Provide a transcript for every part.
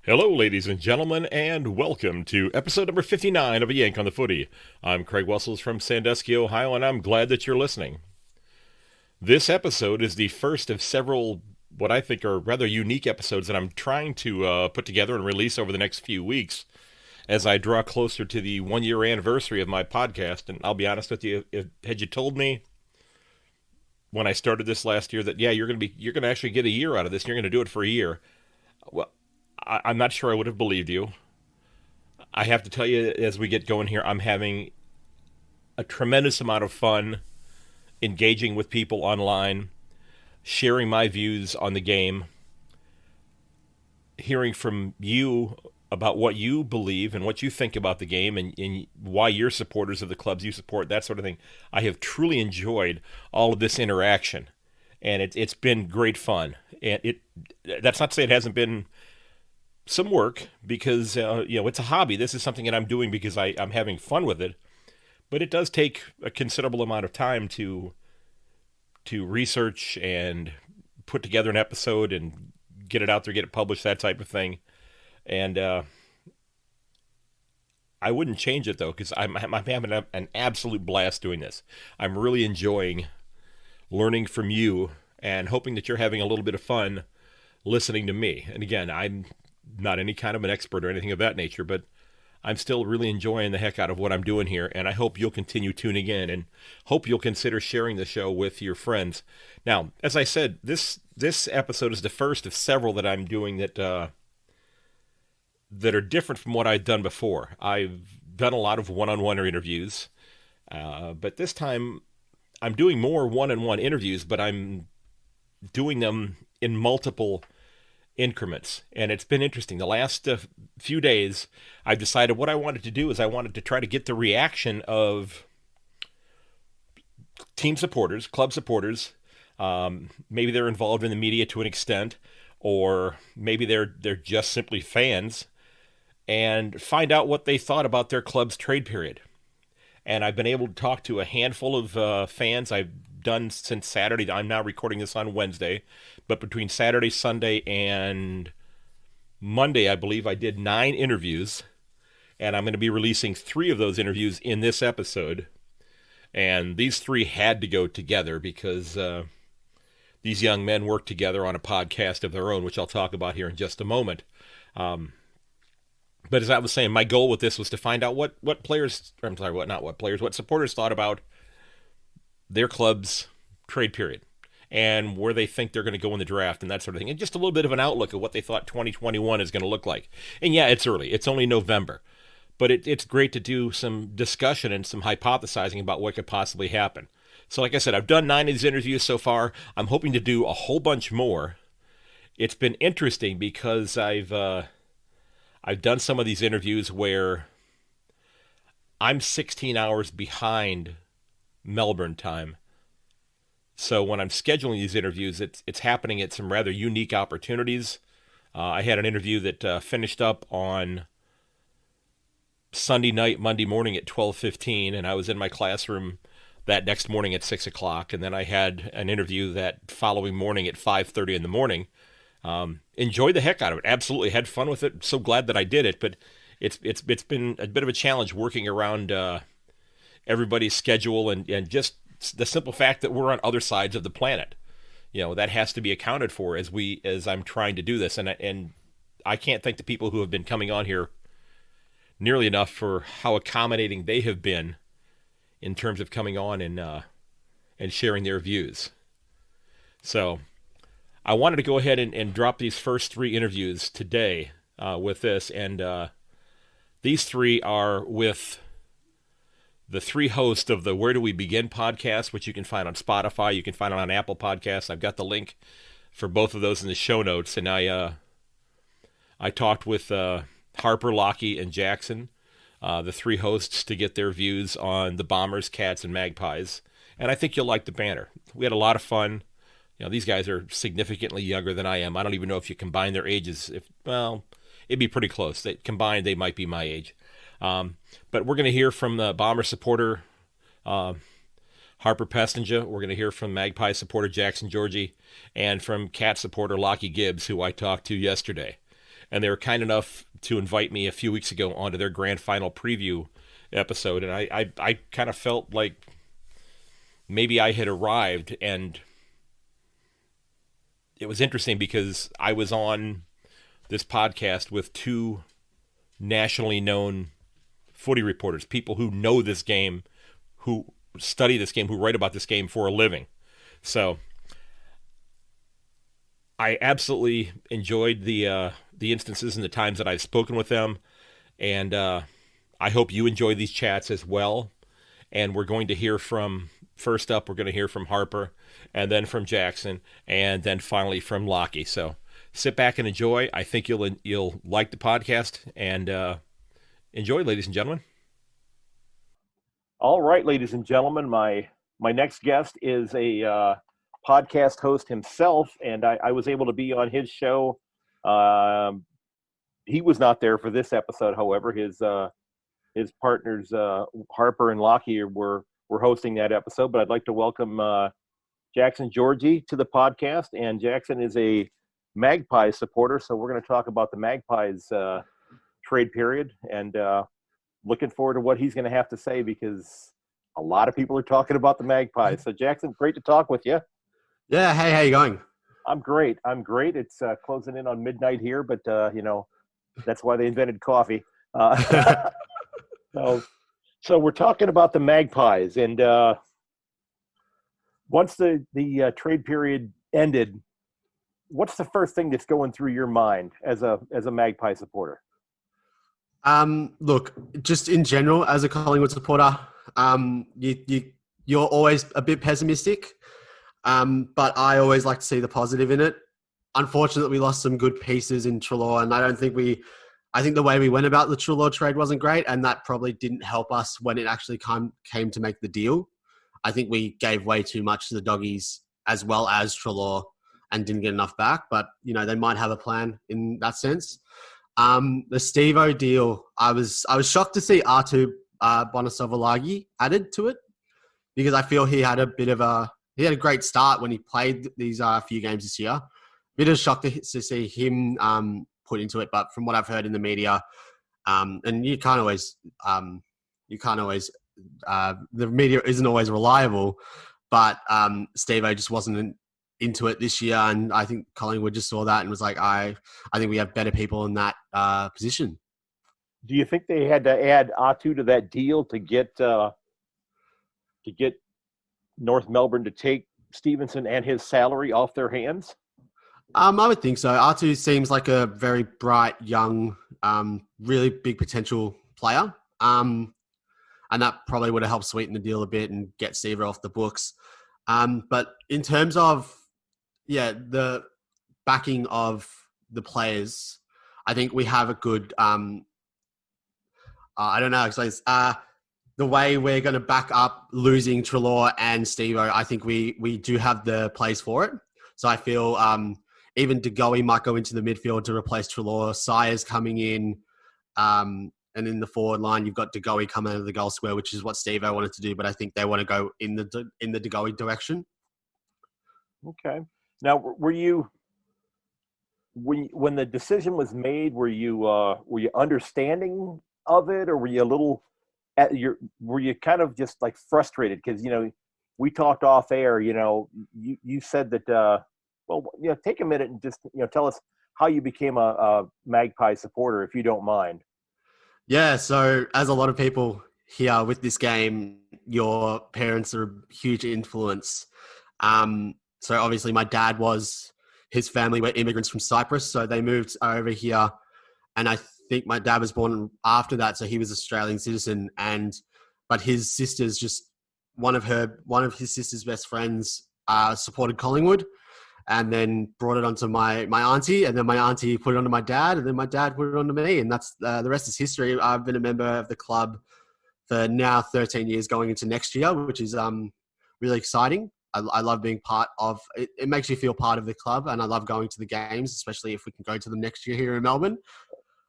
Hello, ladies and gentlemen, and welcome to episode number 59 of A Yank on the Footy. I'm Craig Wessels from Sandusky, Ohio, and I'm glad that you're listening. This episode is the first of several, what I think are rather unique episodes that I'm trying to put together and release over the next few weeks as I draw closer to the one-year anniversary of my podcast. And I'll be honest with you, had you told me when I started this last year that, yeah, you're going to actually get a year out of this, and you're going to do it for a year, well, I'm not sure I would have believed you. I have to tell you, as we get going here, I'm having a tremendous amount of fun engaging with people online, sharing my views on the game, hearing from you about what you believe and what you think about the game and why you're supporters of the clubs you support, that sort of thing. I have truly enjoyed all of this interaction, and it's been great fun. And that's not to say it hasn't been some work, because it's a hobby. This is something that I'm doing because I'm having fun with it, but it does take a considerable amount of time to research and put together an episode and get it out there, get it published, that type of thing. And I wouldn't change it though, because I'm having an absolute blast doing this. I'm really enjoying learning from you and hoping that you're having a little bit of fun listening to me. And again, I'm not any kind of an expert or anything of that nature, but I'm still really enjoying the heck out of what I'm doing here, and I hope you'll continue tuning in and hope you'll consider sharing the show with your friends. Now, as I said, this episode is the first of several that I'm doing that are different from what I've done before. I've done a lot of one-on-one interviews, but this time I'm doing more one-on-one interviews, but I'm doing them in multiple increments, and it's been interesting. The last few days, I've decided what I wanted to do is I wanted to try to get the reaction of team supporters, club supporters. Maybe they're involved in the media to an extent, or maybe they're just simply fans, and find out what they thought about their club's trade period. And I've been able to talk to a handful of fans. I've done since Saturday. I'm now recording this on Wednesday, but between Saturday, Sunday, and Monday, I believe I did 9 interviews, and I'm going to be releasing 3 of those interviews in this episode. And these 3 had to go together because these young men work together on a podcast of their own, which I'll talk about here in just a moment. But as I was saying, my goal with this was to find out what supporters thought about their club's trade period and where they think they're going to go in the draft and that sort of thing. And just a little bit of an outlook of what they thought 2021 is going to look like. And yeah, it's early. It's only November. But it's great to do some discussion and some hypothesizing about what could possibly happen. So like I said, I've done 9 of these interviews so far. I'm hoping to do a whole bunch more. It's been interesting because I've done some of these interviews where I'm 16 hours behind Melbourne time. So when I'm scheduling these interviews, it's happening at some rather unique opportunities. I had an interview that finished up on Sunday night, Monday morning at 12:15, and I was in my classroom that next morning at 6 o'clock. And then I had an interview that following morning at 5:30 in the morning. Enjoyed the heck out of it. Absolutely had fun with it. So glad that I did it. But it's been a bit of a challenge working around everybody's schedule and just the simple fact that we're on other sides of the planet. That has to be accounted for as I'm trying to do this. And I can't thank the people who have been coming on here nearly enough for how accommodating they have been in terms of coming on and sharing their views. So I wanted to go ahead and drop these first 3 interviews today with this. And these 3 are with the 3 hosts of the Where Do We Begin podcast, which you can find on Spotify. You can find it on Apple Podcasts. I've got the link for both of those in the show notes. And I talked with Harper, Lachie, and Jackson, the 3 hosts, to get their views on the Bombers, Cats, and Magpies. And I think you'll like the banter. We had a lot of fun. These guys are significantly younger than I am. I don't even know if you combine their ages. It'd be pretty close. Combined, they might be my age. But we're going to hear from the Bomber supporter, Harper Pestinja. We're going to hear from Magpie supporter Jackson Georgie, and from Cat supporter Lachie Gibbs, who I talked to yesterday. and they were kind enough to invite me a few weeks ago onto their grand final preview episode, and I kind of felt like maybe I had arrived, and it was interesting because I was on this podcast with two nationally known footy reporters, people who know this game, who study this game, who write about this game for a living. So I absolutely enjoyed the instances and the times that I've spoken with them, and I hope you enjoy these chats as well. And we're going to hear from, first up, we're going to hear from Harper, and then from Jackson, and then finally from Lachie. So sit back and enjoy. I think you'll like the podcast, and enjoy, ladies and gentlemen. All right, ladies and gentlemen, my next guest is a podcast host himself, and I was able to be on his show. He was not there for this episode, however. His partners, Harper and Lachie, were hosting that episode. But I'd like to welcome Jackson Georgie to the podcast, and Jackson is a Magpies supporter, so we're going to talk about the Magpies trade period, and looking forward to what he's going to have to say, because a lot of people are talking about the Magpies. So Jackson, great to talk with you. Yeah, hey, how you going? I'm great. It's closing in on midnight here, but that's why they invented coffee. So we're talking about the Magpies, and once the trade period ended, what's the first thing that's going through your mind as a Magpie supporter? Look, just in general, as a Collingwood supporter, you're always a bit pessimistic, but I always like to see the positive in it. Unfortunately, we lost some good pieces in Treloar, and I think the way we went about the Treloar trade wasn't great, and that probably didn't help us when it actually came to make the deal. I think we gave way too much to the Doggies as well as Treloar and didn't get enough back, but they might have a plan in that sense. The Steve-O deal, I was shocked to see Artu Bonasovalagi added to it, because I feel he had a great start when he played these few games this year. Bit of shock to see him put into it, but from what I've heard in the media, and you can't always, the media isn't always reliable, but Steve-O just wasn't into it this year, and I think Collingwood just saw that and was like, I think we have better people in that position. Do you think they had to add Atu to that deal to get North Melbourne to take Stevenson and his salary off their hands? I would think so. Atu seems like a very bright, young, really big potential player. And that probably would have helped sweeten the deal a bit and get Steve-O off the books. But in terms of, the backing of the players, I think we have a good, I don't know, explain the way we're going to back up losing Treloar and Steve-O. I think we do have the plays for it. So I feel even De Goey might go into the midfield to replace Treloar. Sire's coming in, and in the forward line, you've got De Goey coming out of the goal square, which is what Steve-O wanted to do. But I think they want to go in the De Goey direction. Okay. Now, when the decision was made, were you understanding of it, or were you a little were you kind of just like frustrated? Because we talked off air. You said that. Take a minute and just tell us how you became a Magpie supporter, if you don't mind. Yeah. So as a lot of people here with this game, your parents are a huge influence. So obviously my dad his family were immigrants from Cyprus. So they moved over here, and I think my dad was born after that. So he was Australian citizen, but his sister's one of his sister's best friends supported Collingwood, and then brought it onto my auntie, and then my auntie put it onto my dad, and then my dad put it onto me. And that's the rest is history. I've been a member of the club for now 13 years going into next year, which is really exciting. I love being part of it. It makes you feel part of the club, and I love going to the games, especially if we can go to them next year here in Melbourne.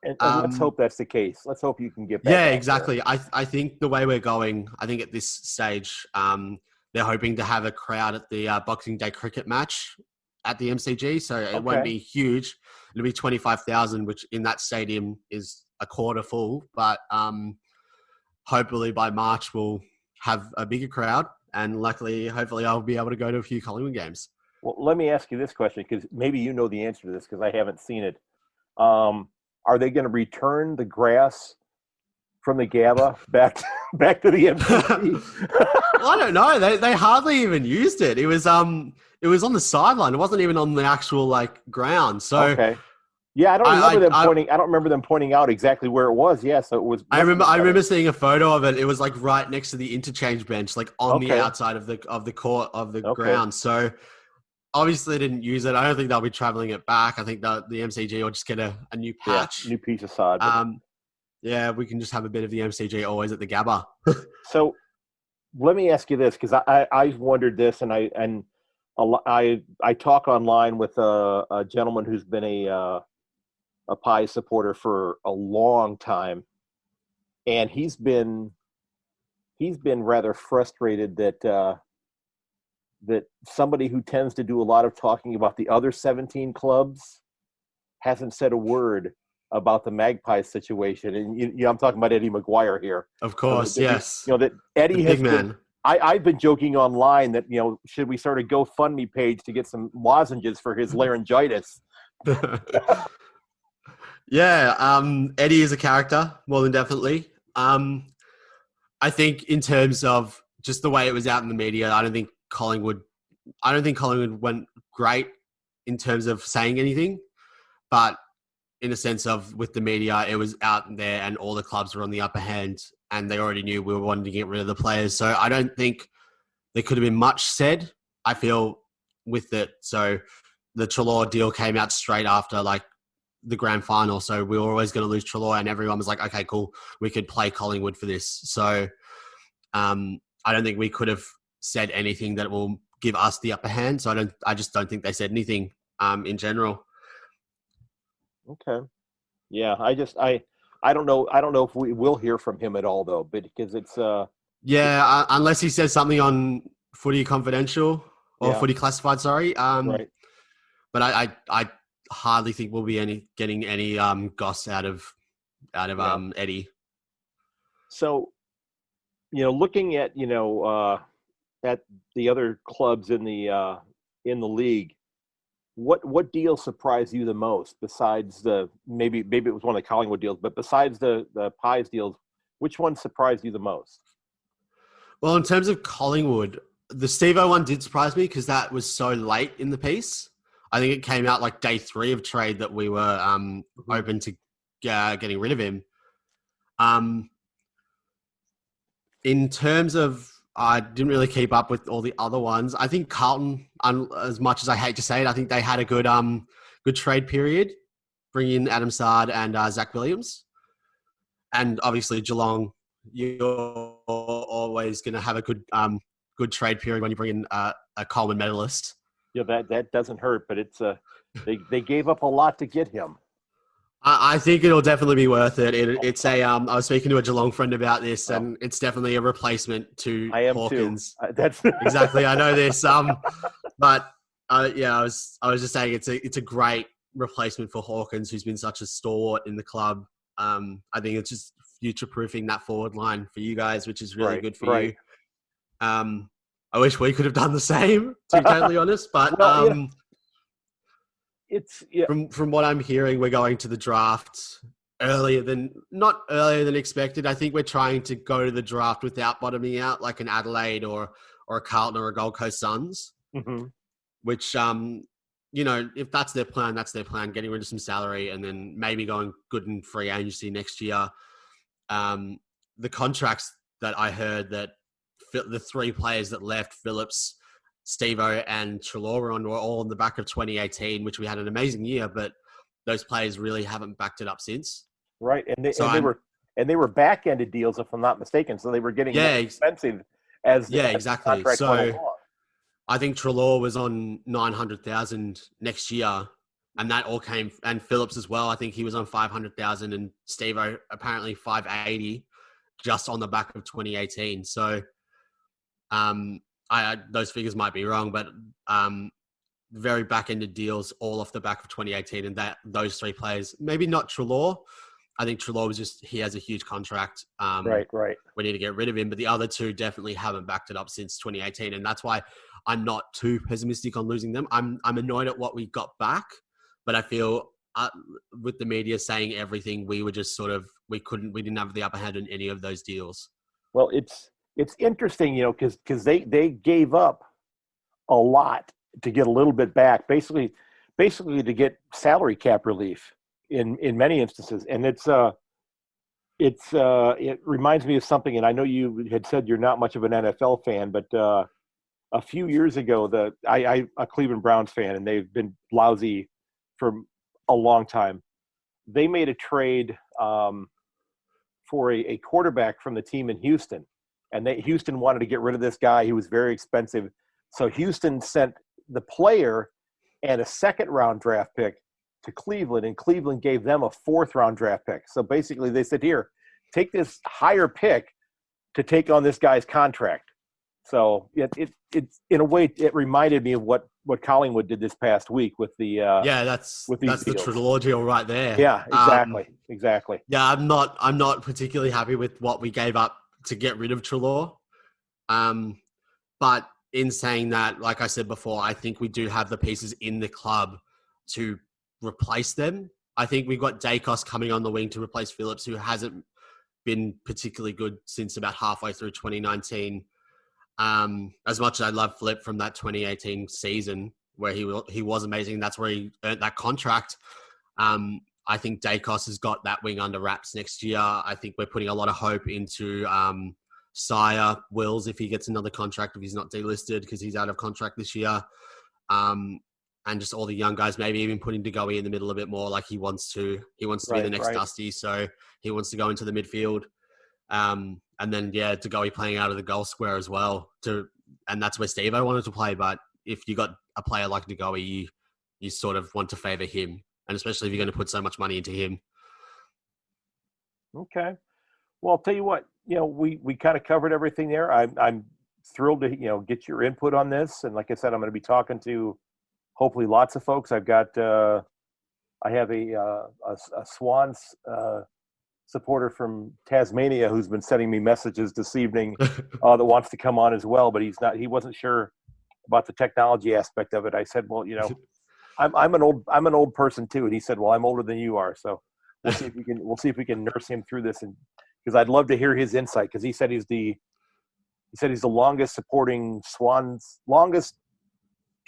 And let's hope that's the case. Let's hope you can get back. Yeah, exactly. I think the way we're going, I think at this stage, they're hoping to have a crowd at the Boxing Day cricket match at the MCG. So it won't be huge. it'll be 25,000, which in that stadium is a quarter full. But hopefully by March we'll have a bigger crowd, and hopefully I'll be able to go to a few Collingwood games. Well, let me ask you this question, because maybe you know the answer to this, because I haven't seen it. Are they going to return the grass from the GABA back to the MCG? Well, I don't know. They hardly even used it. It was on the sideline. It wasn't even on the actual ground. So okay. Yeah, I don't remember them pointing out exactly where it was. Yeah, so it was. I remember seeing a photo of it. It was right next to the interchange bench, on the outside of the court of the ground. So obviously they didn't use it. I don't think they'll be traveling it back. I think the MCG will just get a new patch, new piece of sod. Yeah, we can just have a bit of the MCG always at the GABA. So let me ask you this, because I wondered this, and I talk online with a gentleman who's been a Pies supporter for a long time, and he's been rather frustrated that somebody who tends to do a lot of talking about the other 17 clubs hasn't said a word about the Magpies situation. And I'm talking about Eddie McGuire here. Of course, yes. That Eddie has been. I've been joking online that should we start a GoFundMe page to get some lozenges for his laryngitis? Yeah, Eddie is a character, more than definitely. I think in terms of just the way it was out in the media, I don't think Collingwood went great in terms of saying anything, but in a sense of with the media, it was out there and all the clubs were on the upper hand and they already knew we were wanting to get rid of the players. So I don't think there could have been much said, I feel, with it. So the Treloar deal came out straight after the grand final. So we were always going to lose Treloar and everyone was like, okay, cool. We could play Collingwood for this. So I don't think we could have said anything that will give us the upper hand. So I just don't think they said anything in general. Okay. Yeah, I don't know if we will hear from him at all though, but because it's unless he says something on Footy Confidential or Footy Classified, sorry. Right. But I hardly think we'll be getting any goss out of Eddie. So, looking at at the other clubs in the league, what deal surprised you the most? Besides maybe it was one of the Collingwood deals, but besides the Pies deals, which one surprised you the most? Well, in terms of Collingwood, the Steve-O one did surprise me because that was so late in the piece. I think it came out day 3 of trade that we were open to getting rid of him. In terms of, I didn't really keep up with all the other ones. I think Carlton, as much as I hate to say it, I think they had a good trade period, bringing in Adam Sard and Zach Williams. And obviously Geelong, you're always going to have a good trade period when you bring in a Coleman medalist. Yeah, that doesn't hurt, but it's they gave up a lot to get him. I think it'll definitely be worth it. It's I was speaking to a Geelong friend about this, and it's definitely a replacement to Hawkins. That's exactly. I know this. But I was just saying it's a great replacement for Hawkins, who's been such a stalwart in the club. I think it's just future proofing that forward line for you guys, which is really good for you. I wish we could have done the same, to be totally honest. But from what I'm hearing, we're going to the draft not earlier than expected. I think we're trying to go to the draft without bottoming out, like an Adelaide or a Carlton or a Gold Coast Suns. Mm-hmm. Which if that's their plan, that's their plan. Getting rid of some salary and then maybe going good in free agency next year. The contracts that I heard that the 3 players that left, Phillips, Steve-O and Treloar were all on the back of 2018, which we had an amazing year, but those players really haven't backed it up since. Right, and they were back-ended deals, if I'm not mistaken, so they were getting more expensive as exactly. The contract went along. I think Treloar was on 900,000 next year, and that all came, and Phillips as well. I think he was on 500,000, and Steve-O apparently 580, just on the back of 2018. So, those figures might be wrong, but very back-ended deals all off the back of 2018, and that those three players, maybe not Treloar. I think Treloar was just, he has a huge contract. Right. We need to get rid of him, but the other two definitely haven't backed it up since 2018, and that's why I'm not too pessimistic on losing them. I'm annoyed at what we got back, but I feel with the media saying everything, we were just sort of, we didn't have the upper hand in any of those deals. Well, it's interesting, because they gave up a lot to get a little bit back, basically to get salary cap relief in many instances. And it reminds me of something, and I know you had said you're not much of an NFL fan, but a few years ago, I'm a Cleveland Browns fan, and they've been lousy for a long time. They made a trade for a quarterback from the team in Houston, and Houston wanted to get rid of this guy. He was very expensive. So Houston sent the player and a second-round draft pick to Cleveland, and Cleveland gave them a fourth-round draft pick. So basically they said, here, take this higher pick to take on this guy's contract. So it's in a way, it reminded me of what Collingwood did this past week with the that's with these the Treloar deal right there. Yeah, exactly. Yeah, I'm not particularly happy with what we gave up to get rid of Treloar. But in saying that, like I said before, I think we do have the pieces in the club to replace them. I think we've got Dacos coming on the wing to replace Phillips, who hasn't been particularly good since about halfway through 2019. As much as I love Flip from that 2018 season where he was amazing, that's where he earned that contract. I think Dacos has got that wing under wraps next year. I think we're putting a lot of hope into Sire Wills if he gets another contract, if he's not delisted because he's out of contract this year. And just all the young guys, maybe even putting DeGoey in the middle a bit more, like he wants to. He wants to be the next Dusty, so he wants to go into the midfield. And then, DeGoey playing out of the goal square as well. And that's where Steve-O wanted to play. But if you got a player like DeGoey, you sort of want to favour him. And especially if you're going to put so much money into him. Okay. Well, I'll tell you what, we kind of covered everything there. I'm thrilled to, get your input on this. And like I said, I'm going to be talking to hopefully lots of folks. I've got, I have a Swans supporter from Tasmania who's been sending me messages this evening that wants to come on as well, but he wasn't sure about the technology aspect of it. I said, well, I'm an old person too. And he said, well, I'm older than you are. So we'll see if we can nurse him through this. And because I'd love to hear his insight, because he said he's the longest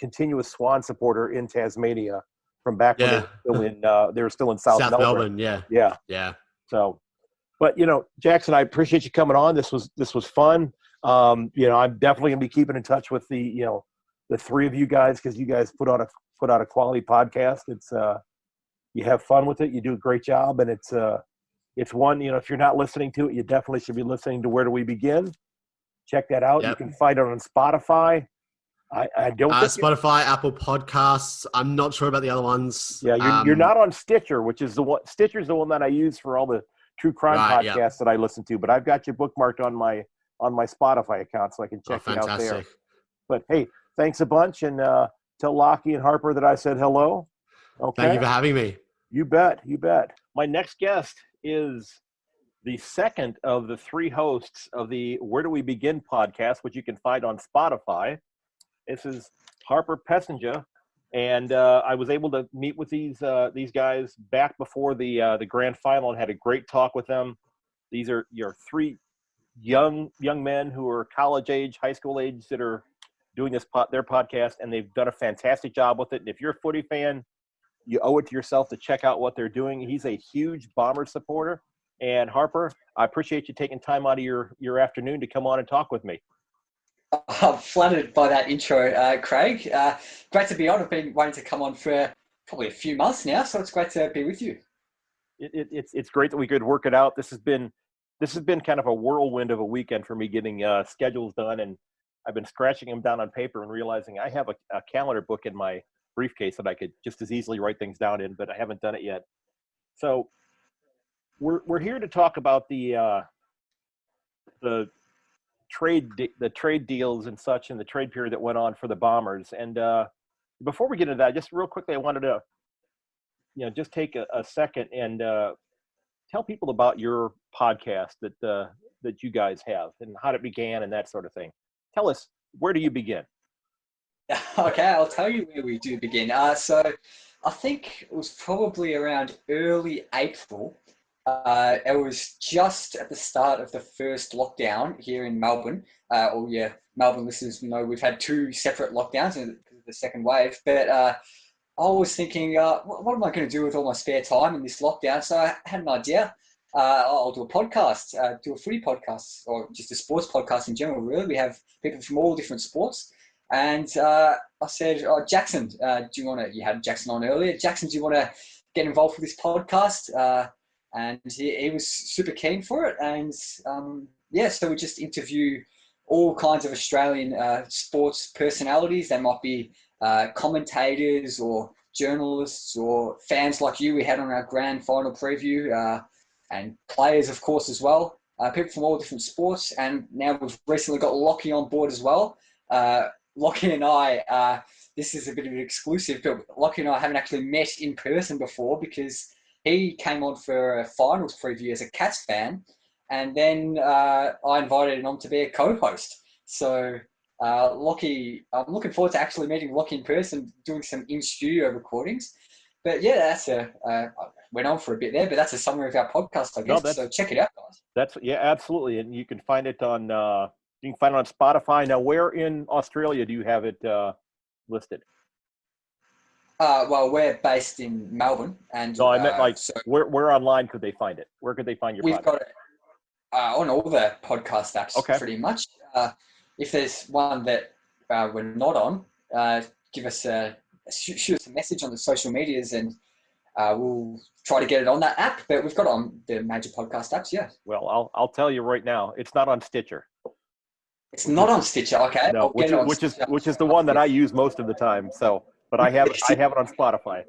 continuous Swan supporter in Tasmania from back when they were still in South Melbourne. Yeah. So, but Jackson, I appreciate you coming on. This was fun. I'm definitely gonna be keeping in touch with the three of you guys, because you guys put out a quality podcast. It's you have fun with it. You do a great job, and it's one, if you're not listening to it, you definitely should be listening to Where Do We Begin. Check that out. Yep. You can find it on Spotify. I don't think Spotify, Apple Podcasts. I'm not sure about the other ones. Yeah, you're not on Stitcher, which is the one. Stitcher's the one that I use for all the true crime podcasts that I listen to. But I've got you bookmarked on my Spotify account, so I can check it out there. But hey, thanks a bunch, and tell Lachie and Harper that I said hello. Okay. Thank you for having me. You bet. My next guest is the second of the three hosts of the Where Do We Begin podcast, which you can find on Spotify. This is Harper Passenger, and I was able to meet with these guys back before the grand final and had a great talk with them. These are your three young men who are college age, high school age, that are doing their podcast, and they've done a fantastic job with it. And if you're a Footy fan, you owe it to yourself to check out what they're doing. He's a huge Bombers supporter. And Harper, I appreciate you taking time out of your afternoon to come on and talk with me. I'm flattered by that intro, Craig. Great to be on. I've been waiting to come on for probably a few months now, so it's great to be with you. It's great that we could work it out. This has been kind of a whirlwind of a weekend for me, getting schedules done, and I've been scratching them down on paper and realizing I have a calendar book in my briefcase that I could just as easily write things down in, but I haven't done it yet. So we're here to talk about the trade deals and such, and the trade period that went on for the Bombers. And Before we get into that, just real quickly, I wanted to, just take a second and tell people about your podcast that you guys have and how it began and that sort of thing. Tell us, where do you begin? Okay, I'll tell you where we do begin. So I think it was probably around early April. It was just at the start of the first lockdown here in Melbourne. Melbourne listeners know we've had 2 separate lockdowns because of the second wave. But I was thinking, what am I going to do with all my spare time in this lockdown? So I had an idea. I'll do a podcast, do a footy podcast, or just a sports podcast in general, really. We have people from all different sports. And I said, Jackson, you had Jackson on earlier. Jackson, do you want to get involved with this podcast? And he was super keen for it. And so we just interview all kinds of Australian sports personalities. They might be commentators or journalists or fans like you we had on our grand final preview, and players, of course, as well. People from all different sports. And now we've recently got Lachie on board as well. Lachie and I, this is a bit of an exclusive, but Lachie and I haven't actually met in person before because he came on for a finals preview as a Cats fan, and then I invited him on to be a co-host. So Lachie, I'm looking forward to actually meeting Lachie in person, doing some in-studio recordings. But yeah, went on for a bit there, but that's a summary of our podcast, I guess. No, so check it out, guys. Absolutely, and you can find it on Spotify. Now, where in Australia do you have it listed? Well, we're based in Melbourne, and no, I meant where online could they find it? Where could they find your podcast? We've got it on all the podcast apps, pretty much. If there's one that we're not on, give us shoot us a message on the social medias, and we'll try to get it on that app. But we've got it on the major podcast apps. Yeah. Well, I'll tell you right now, it's not on Stitcher. It's not on Stitcher. Okay. No, which is the one that I use most of the time. So, but I have it on Spotify.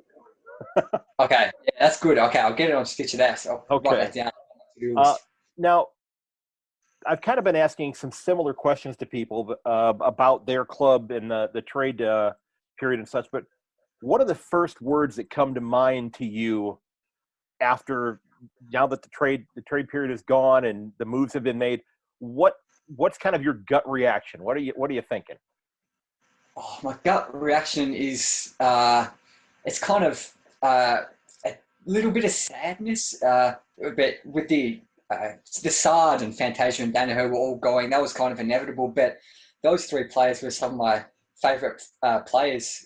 Okay, yeah, that's good. Okay, I'll get it on Stitcher there. So I'll write that down. Now, I've kind of been asking some similar questions to people about their club and the trade period and such. But what are the first words that come to mind to you after now that the trade period is gone and the moves have been made? What's kind of your gut reaction? What are you thinking? Oh, my gut reaction is it's kind of a little bit of sadness, but with the Sard and Fantasia and Danaher were all going, that was kind of inevitable. But those 3 players were some of my favourite players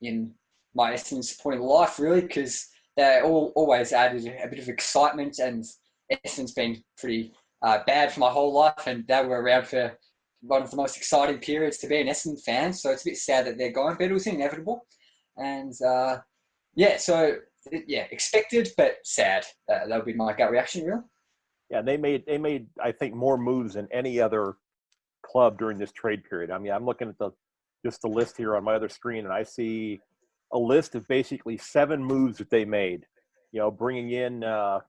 in my Essendon supporting life, really, because they always added a bit of excitement, and Essendon's been pretty bad for my whole life, and they were around for one of the most exciting periods to be an Essendon fan. So it's a bit sad that they're going, but it was inevitable. And expected but sad. That would be my gut reaction, really. Yeah, they made I think more moves than any other club during this trade period. I mean, I'm looking at the list here on my other screen, and I see a list of basically 7 moves that they made. You know, bringing in Sean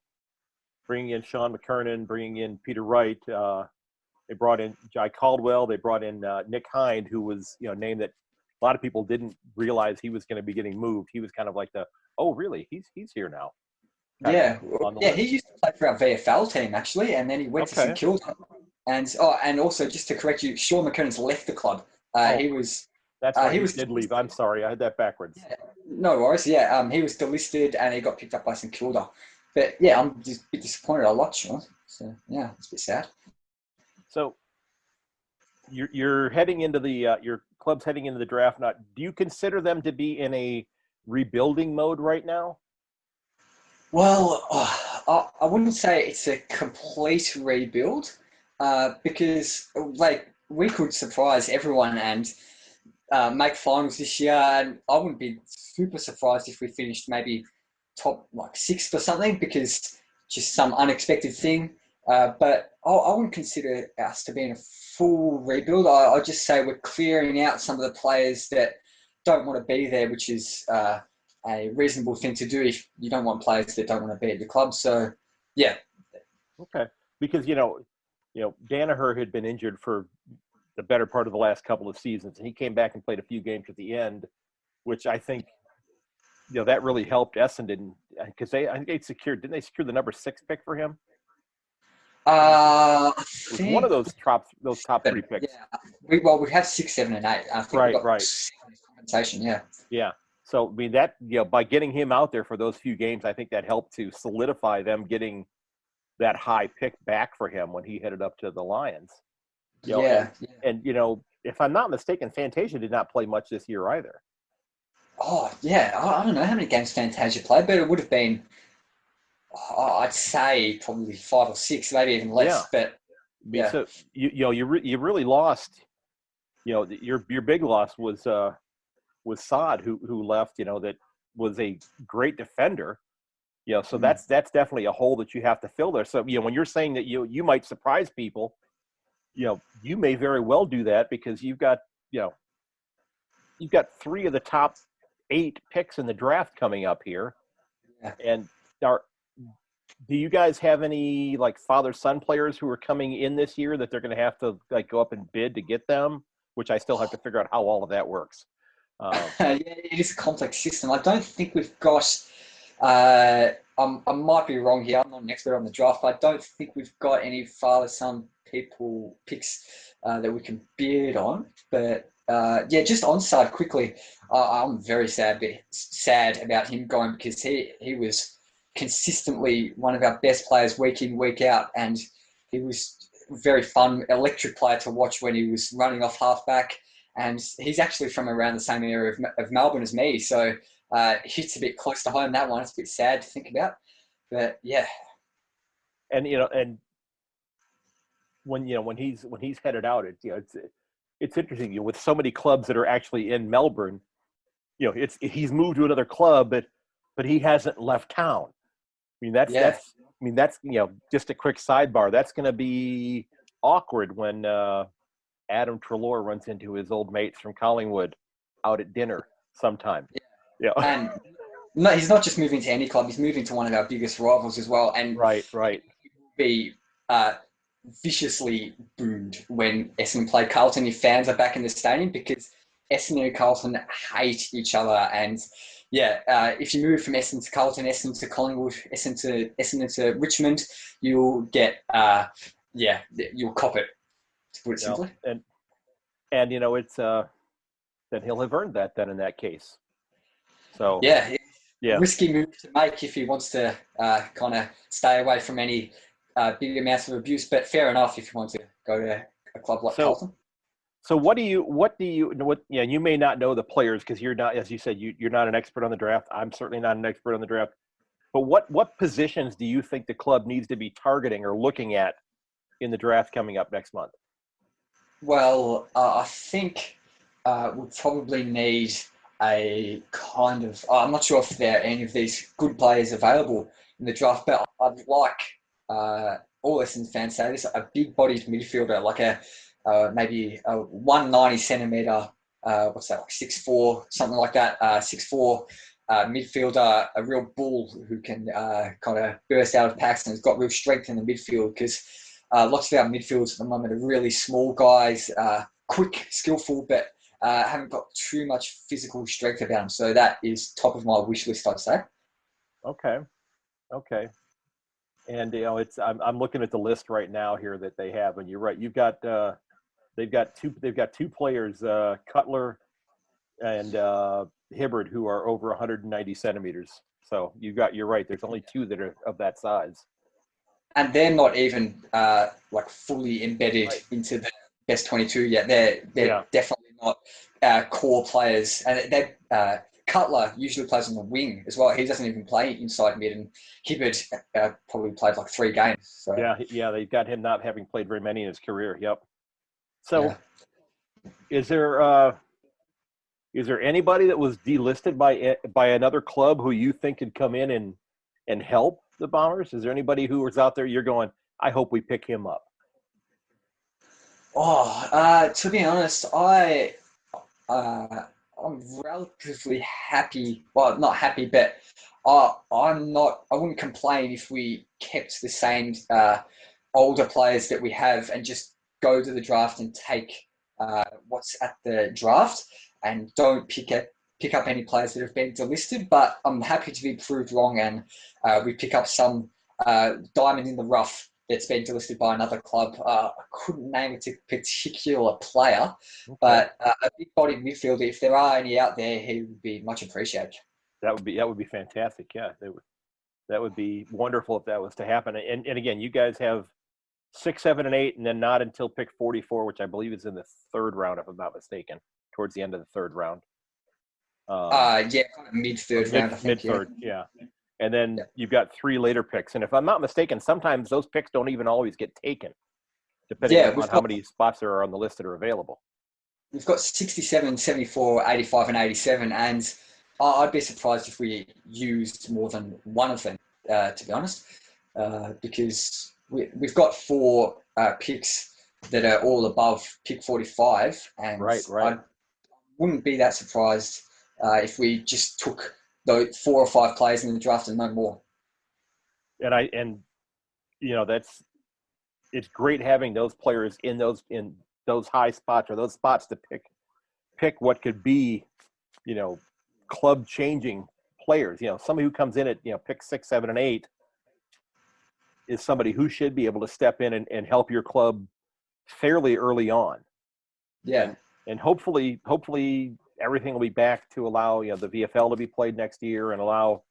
McKernan, bringing in Peter Wright. They brought in Jai Caldwell. They brought in Nick Hind, who was named that a lot of people didn't realize he was going to be getting moved. He was kind of like really? He's here now. He used to play for our VFL team actually, and then he went to St Kilda. And also just to correct you, Sean McKernan's left the club. He was. That's right. He did leave. I'm sorry, I had that backwards. Yeah, no worries. Yeah, he was delisted and he got picked up by St Kilda. But yeah, I'm just a bit disappointed. I like Sean, so yeah, it's a bit sad. So you're heading into your club's heading into the draft now. Do you consider them to be in a rebuilding mode right now? Well, I wouldn't say it's a complete rebuild because we could surprise everyone and make finals this year, and I wouldn't be super surprised if we finished maybe top 6th or something, because just some unexpected thing. But I wouldn't consider us to be in a full rebuild. I'd just say we're clearing out some of the players that don't want to be there, which is a reasonable thing to do if you don't want players that don't want to be at the club. So, yeah. Okay. Because, Danaher had been injured for the better part of the last couple of seasons, and he came back and played a few games at the end which I think that really helped Essendon because I think didn't they secure the number 6 pick for him? I It was think one of those top 3 picks. Yeah. We have 6, 7, and 8. I think we got 7 compensation. Yeah. Yeah. So I mean that by getting him out there for those few games, I think that helped to solidify them getting that high pick back for him when he headed up to the Lions. And if I'm not mistaken, Fantasia did not play much this year either. Oh yeah, I don't know how many games Fantasia played, but it would have been, I'd say probably 5 or 6, maybe even less. Yeah. But yeah, so you really lost. Your big loss was Saad who left. That was a great defender. So that's definitely a hole that you have to fill there. So when you're saying that you might surprise people, you may very well do that because you've got 3 of the top 8 picks in the draft coming up here. Yeah. And do you guys have any like father-son players who are coming in this year that they're going to have to like go up and bid to get them? Which I still have to figure out how all of that works. Yeah, it is a complex system. I don't think we've got. I might be wrong here. I'm not an expert on the draft, but I don't think we've got any father-son picks that we can bid on. But just on side quickly, I'm very sad about him going because he was consistently one of our best players week in, week out, and he was a very fun, electric player to watch when he was running off halfback. And he's actually from around the same area of Melbourne as me, so hits a bit close to home. That one, it's a bit sad to think about, but yeah. And and when he's headed out, it's interesting. With so many clubs that are actually in Melbourne, he's moved to another club, but he hasn't left town. I mean that's just a quick sidebar. That's going to be awkward when Adam Treloar runs into his old mates from Collingwood out at dinner sometime. Yeah. And no, he's not just moving to any club. He's moving to one of our biggest rivals as well. And right. He will be viciously booed when Essendon play Carlton if fans are back in the stadium because Essendon and Carlton hate each other. And if you move from Essendon to Carlton, Essendon to Collingwood, Essendon to Richmond, you'll get you'll cop it, to put it simply. And it's then he'll have earned that then in that case. So risky move to make if he wants to kind of stay away from any big amounts of abuse. But fair enough if you want to go to a club like Carlton. So you may not know the players because you're not, as you said, you're not an expert on the draft. I'm certainly not an expert on the draft. But what positions do you think the club needs to be targeting or looking at in the draft coming up next month? Well, I think we'll probably need a kind of. I'm not sure if there are any of these good players available in the draft, but I'd like all Essendon fans say this: a big-bodied midfielder, like maybe a 190 centimeter. What's that? Like 6'4", something like that. 6'4" midfielder, a real bull who can kind of burst out of packs and has got real strength in the midfield because. Lots of our midfielders at the moment are really small guys, quick, skillful, but haven't got too much physical strength about them. So that is top of my wish list, I'd say. Okay. And I'm looking at the list right now here that they have, and you're right. You've got they've got two players, Cutler and Hibbard, who are over 190 centimeters. So you're right. There's only 2 that are of that size. And they're not even like fully embedded into the best 22 yet. They're definitely not core players. And Cutler usually plays on the wing as well. He doesn't even play inside mid, and Hibbard probably played like 3 games. So. Yeah, they've got him not having played very many in his career. Yep. So, is there anybody that was delisted by another club who you think could come in and help the Bombers? Is there anybody who is out there you're going, I hope we pick him up? To be honest, I'm relatively happy. Well, not happy, but I wouldn't complain if we kept the same older players that we have and just go to the draft and take what's at the draft and don't pick pick up any players that have been delisted, but I'm happy to be proved wrong and we pick up some diamond in the rough that's been delisted by another club. I couldn't name a particular player, but a big body midfielder, if there are any out there, he would be much appreciated. That would be fantastic. Yeah, that would be wonderful if that was to happen. And again, you guys have 6, 7, and 8, and then not until pick 44, which I believe is in the third round, if I'm not mistaken, towards the end of the third round. Yeah, kind of mid-third round, I think. Mid-third, yeah. And then you've got 3 later picks. And if I'm not mistaken, sometimes those picks don't even always get taken, depending on how many spots there are on the list that are available. We've got 67, 74, 85, and 87, and I'd be surprised if we used more than one of them, to be honest, because we've got 4 picks that are all above pick 45, and right. I wouldn't be that surprised if we just took those 4 or 5 players in the draft and no more. And it's great having those players in those high spots, or those spots to pick what could be, club changing players. Somebody who comes in at pick 6, 7, and 8 is somebody who should be able to step in and help your club fairly early on. Yeah. And hopefully everything will be back to allow the VFL to be played next year, and allow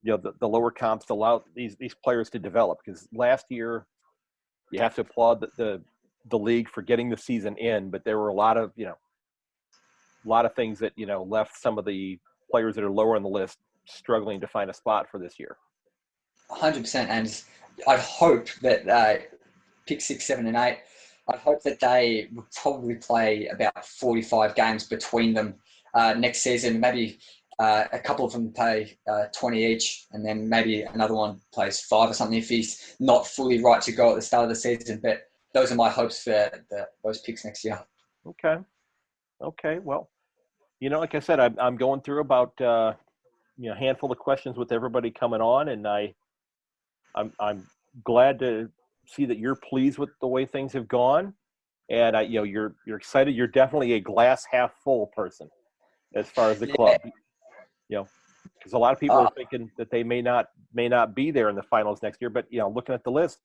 the lower comps to allow these players to develop. Because last year, you have to applaud the league for getting the season in, but there were a lot of things that left some of the players that are lower on the list struggling to find a spot for this year. 100%, and I hope that pick 6, 7, and 8. I hope that they will probably play about 45 games between them next season. Maybe a couple of them play 20 each, and then maybe another one plays 5 or something if he's not fully right to go at the start of the season. But those are my hopes for those picks next year. Okay. Well, like I said, I'm going through about a handful of questions with everybody coming on, and I'm glad to see that you're pleased with the way things have gone, and you're excited. You're definitely a glass half full person as far as the club, because a lot of people are thinking that they may not be there in the finals next year. But looking at the list,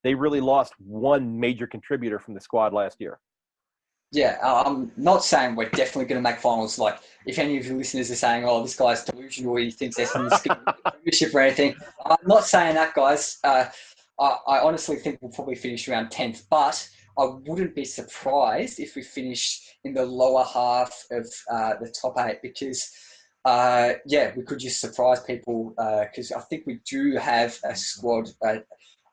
they really lost one major contributor from the squad last year. Yeah, I'm not saying we're definitely going to make finals. Like, if any of your listeners are saying, "Oh, this guy's delusional," he thinks Essendon's going to win the premiership or anything, I'm not saying that, guys. I honestly think we'll probably finish around 10th, but I wouldn't be surprised if we finish in the lower half of the top 8, because, we could just surprise people, because I think we do have a squad,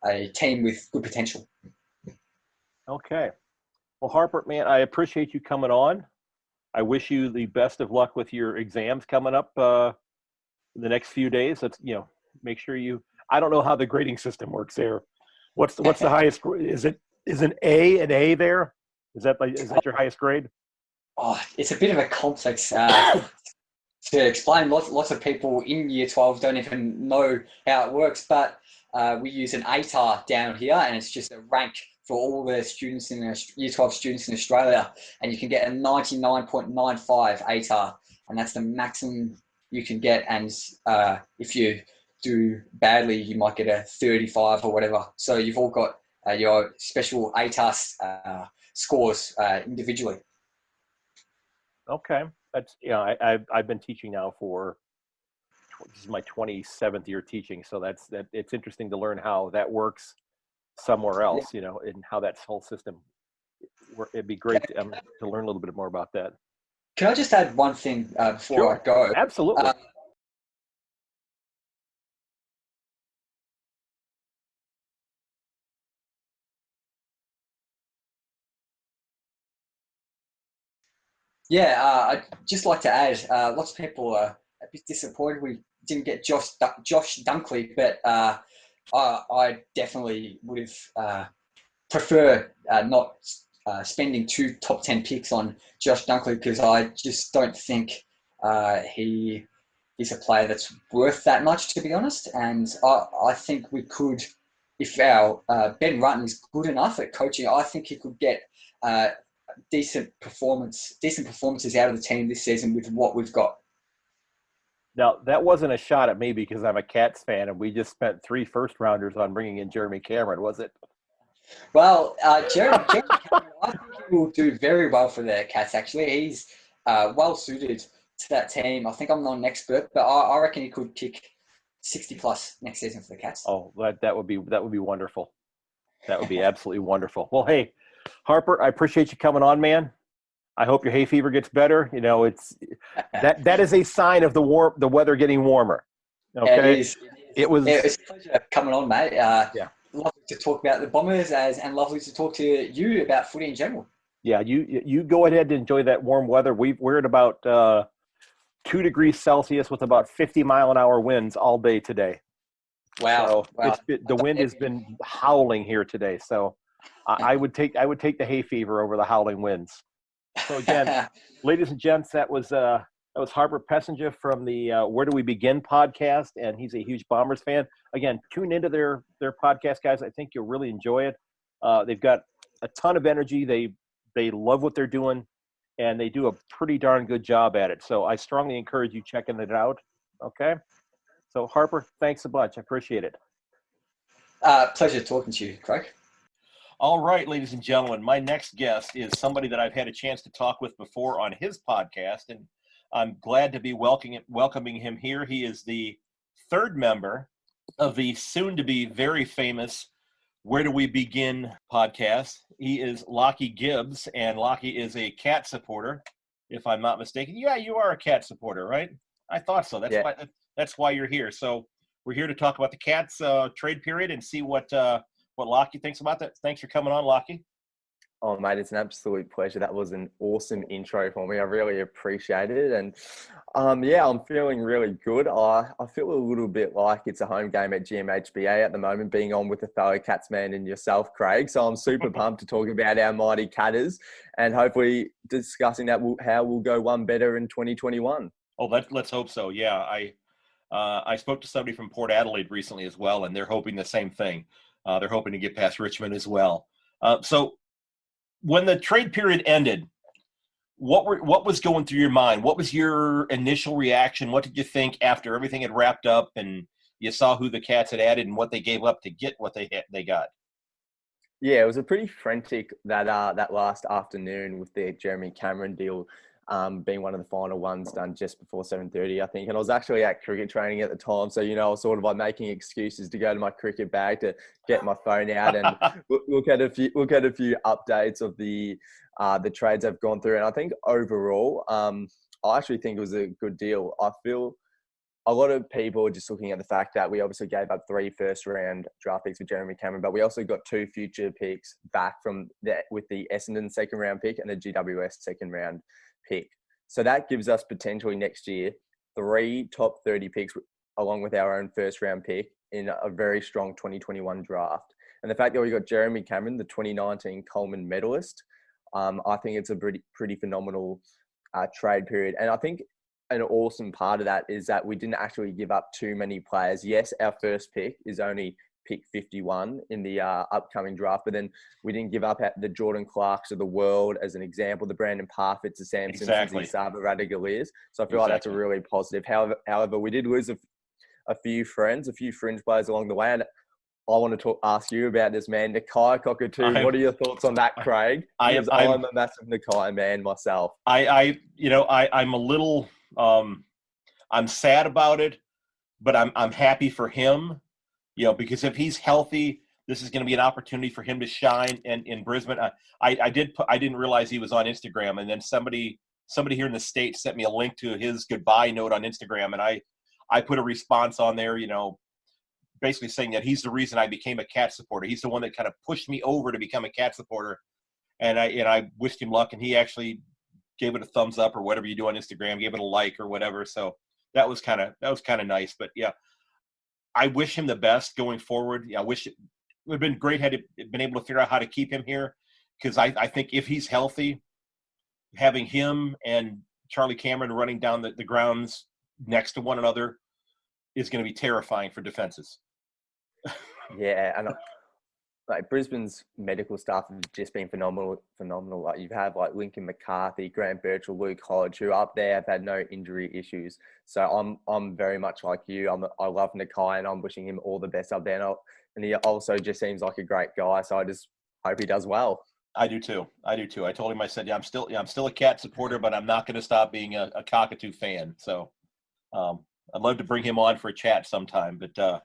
a team with good potential. Okay. Well, Harper, man, I appreciate you coming on. I wish you the best of luck with your exams coming up the next few days. Let's, make sure I don't know how the grading system works there. What's the highest? Is an A there? Is that your highest grade? Oh, it's a bit of a complex to explain. Lots of people in Year 12 don't even know how it works, but we use an ATAR down here, and it's just a rank for all the students in Year 12 students in Australia, and you can get a 99.95 ATAR, and that's the maximum you can get. And if you do badly, you might get a 35 or whatever. So you've all got your special ATAR scores individually. Okay, that's I've been teaching now for this is my 27th year teaching, so it's interesting to learn how that works somewhere else, and how that whole system. It'd be great to learn a little bit more about that. Can I just add one thing before I go? Absolutely. I'd just like to add, lots of people are a bit disappointed we didn't get Josh Dunkley, but I definitely would have preferred not spending 2 top 10 picks on Josh Dunkley, because I just don't think he is a player that's worth that much, to be honest. And I think we could, if our Ben Rutten is good enough at coaching, I think he could get decent performances out of the team this season with what we've got. Now, that wasn't a shot at me because I'm a Cats fan, and we just spent 3 first-rounders on bringing in Jeremy Cameron, was it? Well, Jeremy Cameron, I think he will do very well for the Cats, actually. He's well suited to that team. I think I'm not an expert, but I reckon he could kick 60 plus next season for the Cats. Oh, that would be wonderful. That would be absolutely wonderful. Well, hey, Harper, I appreciate you coming on, man. I hope your hay fever gets better. You know, that is a sign of the weather getting warmer. Okay, it was a pleasure coming on, mate. Yeah, lovely to talk about the Bombers and lovely to talk to you about footy in general. Yeah, you go ahead and enjoy that warm weather. We're at about 2 degrees Celsius with about 50-mile-an-hour winds all day today. Wow! So the wind has been howling here today. So I would take the hay fever over the howling winds. So again, ladies and gents, that was Harper Pessinger from the Where Do We Begin podcast, and he's a huge Bombers fan. Again, tune into their podcast, guys. I think you'll really enjoy it. They've got a ton of energy. They love what they're doing, and they do a pretty darn good job at it. So I strongly encourage you checking it out. Okay. So Harper, thanks a bunch. I appreciate it. Pleasure talking to you, Craig. All right, ladies and gentlemen, my next guest is somebody that I've had a chance to talk with before on his podcast, and I'm glad to be welcoming him here. He is the third member of the soon-to-be very famous Where Do We Begin podcast. He is Lachie Gibbs, and Lachie is a Cat supporter, if I'm not mistaken. Yeah, you are a Cat supporter, right? I thought so. That's why you're here. So we're here to talk about the Cats trade period and see what Lachie thinks about that. Thanks for coming on, Lachie. Oh, mate, it's an absolute pleasure. That was an awesome intro for me. I really appreciate it. And, I'm feeling really good. I feel a little bit like it's a home game at GMHBA at the moment, being on with a fellow Catsman and yourself, Craig. So I'm super pumped to talk about our mighty Catters and hopefully discussing how we'll go one better in 2021. Oh, let's hope so. Yeah, I spoke to somebody from Port Adelaide recently as well, and they're hoping the same thing. They're hoping to get past Richmond as well. So when the trade period ended, what was going through your mind? What was your initial reaction? What did you think after everything had wrapped up and you saw who the Cats had added and what they gave up to get what they got? Yeah, it was a pretty frantic that last afternoon with the Jeremy Cameron deal. Being one of the final ones done just before 7:30, I think. And I was actually at cricket training at the time. So, I was sort of like making excuses to go to my cricket bag to get my phone out and look at a few updates of the trades I've gone through. And I think overall, I actually think it was a good deal. I feel a lot of people are just looking at the fact that we obviously gave up 3 first-round draft picks for Jeremy Cameron, but we also got 2 future picks back with the Essendon second-round pick and the GWS second-round pick. So that gives us potentially next year 3 top 30 picks along with our own first round pick in a very strong 2021 draft. And the fact that we got Jeremy Cameron, the 2019 Coleman medalist, I think it's a pretty phenomenal trade period. And I think an awesome part of that is that we didn't actually give up too many players. Yes, our first pick is only pick 51 in the upcoming draft, but then we didn't give up at the Jordan Clarks of the world as an example, the Brandon Parfitts, the Sam Simpsons, the Saba Radagaliers. So I feel like that's a really positive. However, we did lose a few fringe players along the way, and I want to ask you about this, man. Nakai Cockatoo, what are your thoughts on that, Craig? I'm a massive Nakai man myself. I'm a little I'm sad about it, but I'm happy for him. Because if he's healthy, this is going to be an opportunity for him to shine. And in Brisbane, I didn't realize he was on Instagram, and then somebody here in the States sent me a link to his goodbye note on Instagram, and I put a response on there, basically saying that he's the reason I became a Cat supporter. He's the one that kind of pushed me over to become a Cat supporter, and I wished him luck, and he actually gave it a thumbs up or whatever you do on Instagram, gave it a like or whatever. So that was kind of nice. But yeah. I wish him the best going forward. I wish it would have been great had it been able to figure out how to keep him here, because I think if he's healthy, having him and Charlie Cameron running down the grounds next to one another is going to be terrifying for defenses. Yeah, and like Brisbane's medical staff have just been phenomenal. Like you have like Lincoln McCarthy, Grant Birchall, Luke Hodge, who up there have had no injury issues. So I'm very much like you. I love Nakai, and I'm wishing him all the best up there. And he also just seems like a great guy. So I just hope he does well. I do too. I told him, I said, I'm still a Cat supporter, but I'm not going to stop being a Cockatoo fan. So I'd love to bring him on for a chat sometime. But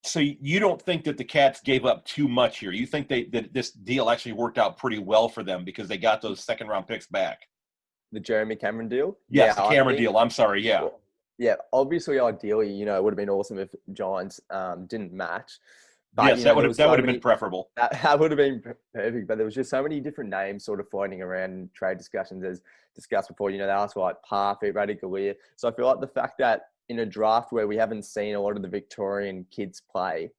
so you don't think that the Cats gave up too much here? You think that this deal actually worked out pretty well for them because they got those second round picks back? The Jeremy Cameron deal? Yes, the Cameron deal. I'm sorry. Yeah. Yeah. Obviously, ideally, it would have been awesome if Giants didn't match. But, yes, that would have been preferable. That would have been perfect. But there was just so many different names sort of floating around in trade discussions, as discussed before. They asked for like Parfit, Radicalia. So I feel like the fact that in a draft where we haven't seen a lot of the Victorian kids play,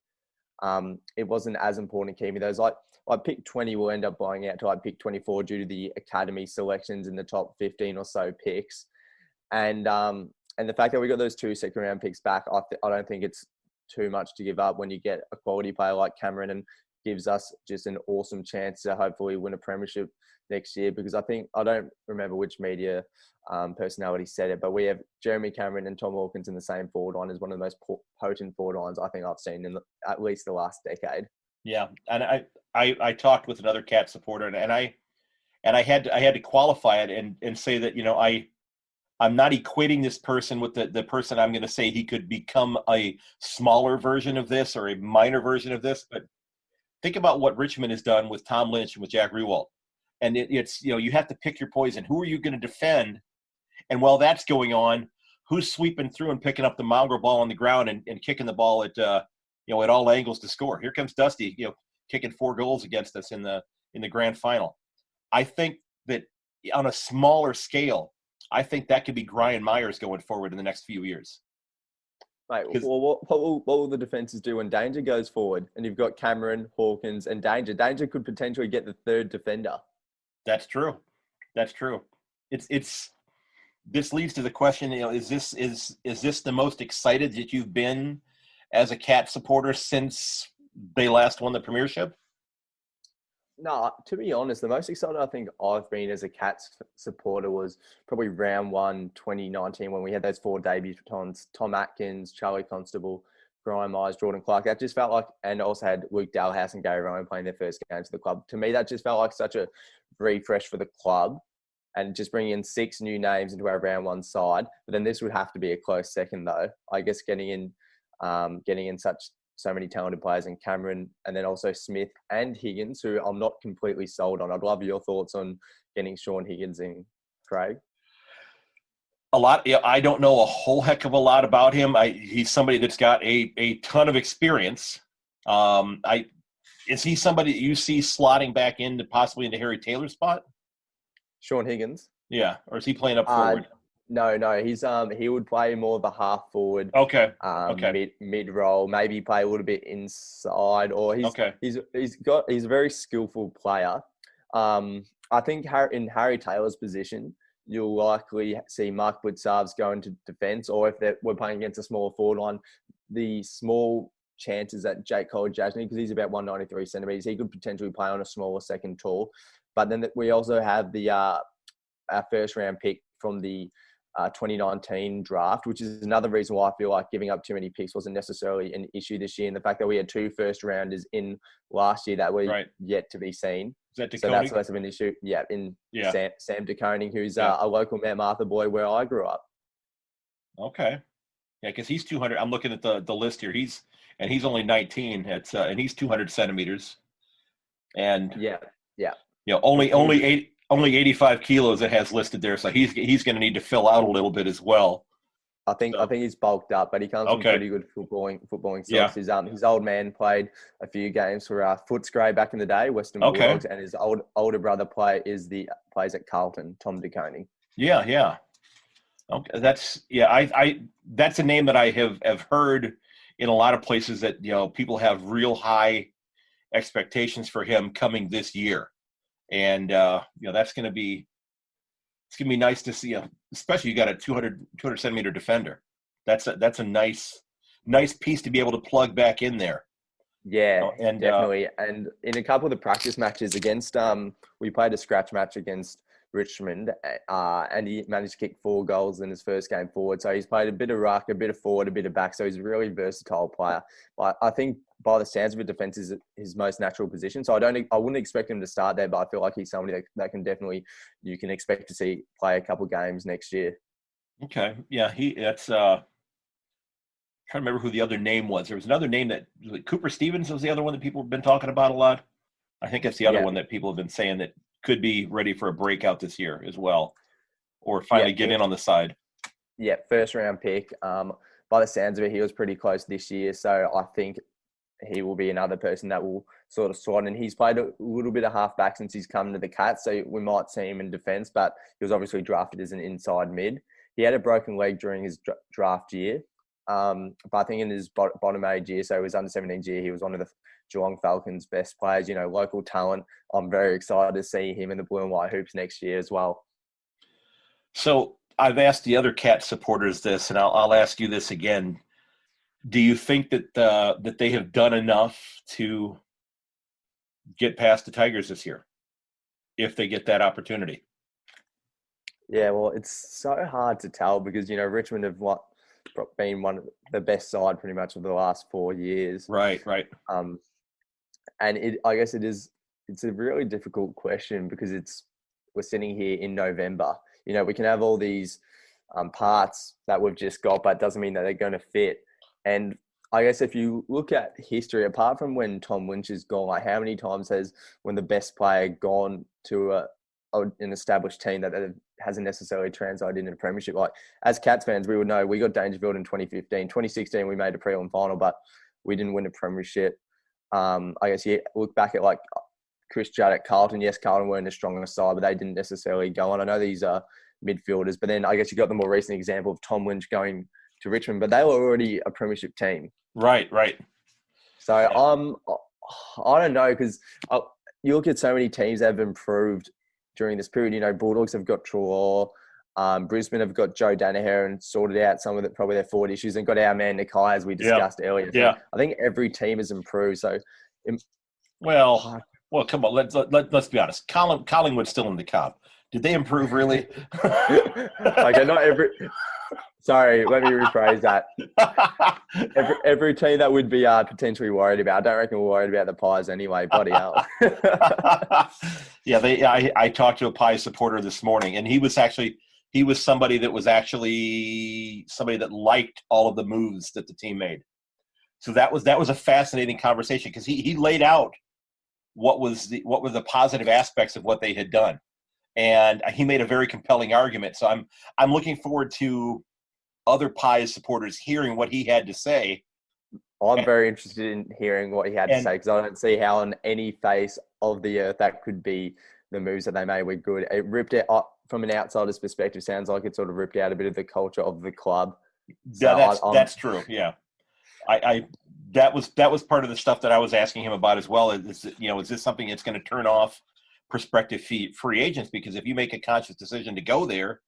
it wasn't as important to keep me. Those like pick 20 will end up buying out to like pick 24 due to the academy selections in the top 15 or so picks, and the fact that we got those 2 second round picks back, I don't think it's too much to give up when you get a quality player like Cameron, and gives us just an awesome chance to hopefully win a premiership next year. Because I don't remember which media personality said it, but we have Jeremy Cameron and Tom Hawkins in the same forward line as one of the most potent forward lines I think I've seen in at least the last decade. Yeah, and I talked with another Cat supporter, and I had to qualify it and say that I'm not equating this person with the person I'm going to say he could become a smaller version of this or a minor version of this. But think about what Richmond has done with Tom Lynch and with Jack Riewoldt. And it's, you have to pick your poison. Who are you going to defend? And while that's going on, who's sweeping through and picking up the mongrel ball on the ground and kicking the ball at all angles to score? Here comes Dusty, kicking 4 goals against us in the grand final. I think that on a smaller scale, I think that could be Brian Myers going forward in the next few years. Right. Well, what will the defenses do when Danger goes forward and you've got Cameron, Hawkins, and Danger? Danger could potentially get the 3rd defender. That's true. It's this leads to the question, is this the most excited that you've been as a Cat supporter since they last won the premiership? No, to be honest, the most excited I think I've been as a Cats supporter was probably round 1, 2019, when we had those 4 debutants, Tom Atkins, Charlie Constable, Graham Myers, Jordan Clark. That just felt like, and also had Luke Dalhouse and Gary Rowan playing their first games for the club. To me, that just felt like such a refresh for the club, and just bringing in 6 new names into our round 1 side. But then this would have to be a close second, though. I guess getting in so many talented players in Cameron, and then also Smith and Higgins, who I'm not completely sold on. I'd love your thoughts on getting Sean Higgins in, Craig. A lot. I don't know a whole heck of a lot about him. He's somebody that's got a ton of experience. Is he somebody that you see slotting back possibly into Harry Taylor's spot? Sean Higgins? Yeah. Or is he playing up forward? No. He's he would play more of a half forward. Okay. Mid role, maybe play a little bit inside, or he's a very skillful player. I think in Harry Taylor's position, you'll likely see Mark Blitzarves go into defence, or if we're playing against a smaller forward line, the small chances that Jake Collier-Jasny, because he's about 193 centimetres, he could potentially play on a smaller second tall. But then we also have our first round pick from the 2019 draft, which is another reason why I feel like giving up too many picks wasn't necessarily an issue this year. And the fact that we had 2 first rounders in last year that were yet to be seen. Is that so that's less of an issue. Yeah, Sam DeConing, who's a local Mount Martha boy where I grew up. Okay. Yeah, because he's 200. I'm looking at the list here. He's only 19. And he's 200 centimeters. And only 85 kilos it has listed there, so he's going to need to fill out a little bit as well. I think he's bulked up, but he comes from pretty good footballing skills. His old man played a few games for Footscray back in the day, Western Bulldogs, and his older brother plays at Carlton, Tom DeConing. Yeah. Okay, that's a name that I have heard in a lot of places that people have real high expectations for him coming this year. And that's going to be nice to see. Especially you got a 200 centimeter defender. That's a nice piece to be able to plug back in there. Yeah, And definitely. And in a couple of the practice matches against, we played a scratch match against Richmond, and he managed to kick 4 goals in his first game forward. So he's played a bit of ruck, a bit of forward, a bit of back. So he's a really versatile player. But I think by the sounds of it, defense is his most natural position. So I wouldn't expect him to start there, but I feel like he's somebody that can definitely, you can expect to see play a couple games next year. okay, yeah, that's trying to remember who the other name was. There was another name that Cooper Stevens was the other one that people have been talking about a lot. I think that's the other Yeah. one that people have been saying that could be ready for a breakout this year as well, or finally get in on the side. Yeah, first round pick. By the sounds of it, he was pretty close this year. So I think he will be another person that will sort of slot. And he's played a little bit of halfback since he's come to the Cats. So we might see him in defence, but he was obviously drafted as an inside mid. He had a broken leg during his draft year. But I think in his bottom age year, so his under 17 year, he was one of the Geelong Falcons' best players, local talent. I'm very excited to see him in the blue and white hoops next year as well. So I've asked the other Cat supporters this, and I'll ask you this again. Do you think that that they have done enough to get past the Tigers this year, if they get that opportunity? Yeah, well, it's so hard to tell because, Richmond have been one of the best side pretty much of the last 4 years. Right. And I guess it's a really difficult question because we're sitting here in November. We can have all these parts that we've just got, but it doesn't mean that they're going to fit. And I guess if you look at history, apart from when Tom Lynch is gone, like how many times has when the best player gone to an established team that hasn't necessarily translated into the premiership? Like as Cats fans, we would know we got Dangerfield in 2015. 2016, we made a prelim final, but we didn't win a premiership. I guess look back at like Chris Judd at Carlton. Yes, Carlton weren't a stronger side, but they didn't necessarily go on. I know these are midfielders, but then I guess you got the more recent example of Tom Lynch going to Richmond, but they were already a premiership team. Right. So Yeah. I don't know because you look at so many teams that have improved during this period. Bulldogs have got Trelaw. Brisbane have got Joe Danaher and sorted out some of probably their forward issues and got our man Nakai, as we discussed earlier. So yeah. I think every team has improved. So, Well, come on. Let's be honest. Collingwood's still in the cup. Did they improve really? okay, not every. Sorry, let me rephrase that. Every team that would be potentially worried about. I don't reckon we're worried about the Pies anyway. Bloody hell. Yeah, I talked to a Pies supporter this morning, and he was somebody that liked all of the moves that the team made. So that was a fascinating conversation because he laid out what were the positive aspects of what they had done, and he made a very compelling argument. So I'm looking forward to other Pies supporters hearing what he had to say. I'm very interested in hearing what he had to say because I don't see how on any face of the earth that could be the moves that they made were good. It ripped it up from an outsider's perspective. Sounds like it sort of ripped out a bit of the culture of the club. So that's true. Yeah, that was part of the stuff that I was asking him about as well. Is this something that's going to turn off prospective free agents? Because if you make a conscious decision to go there,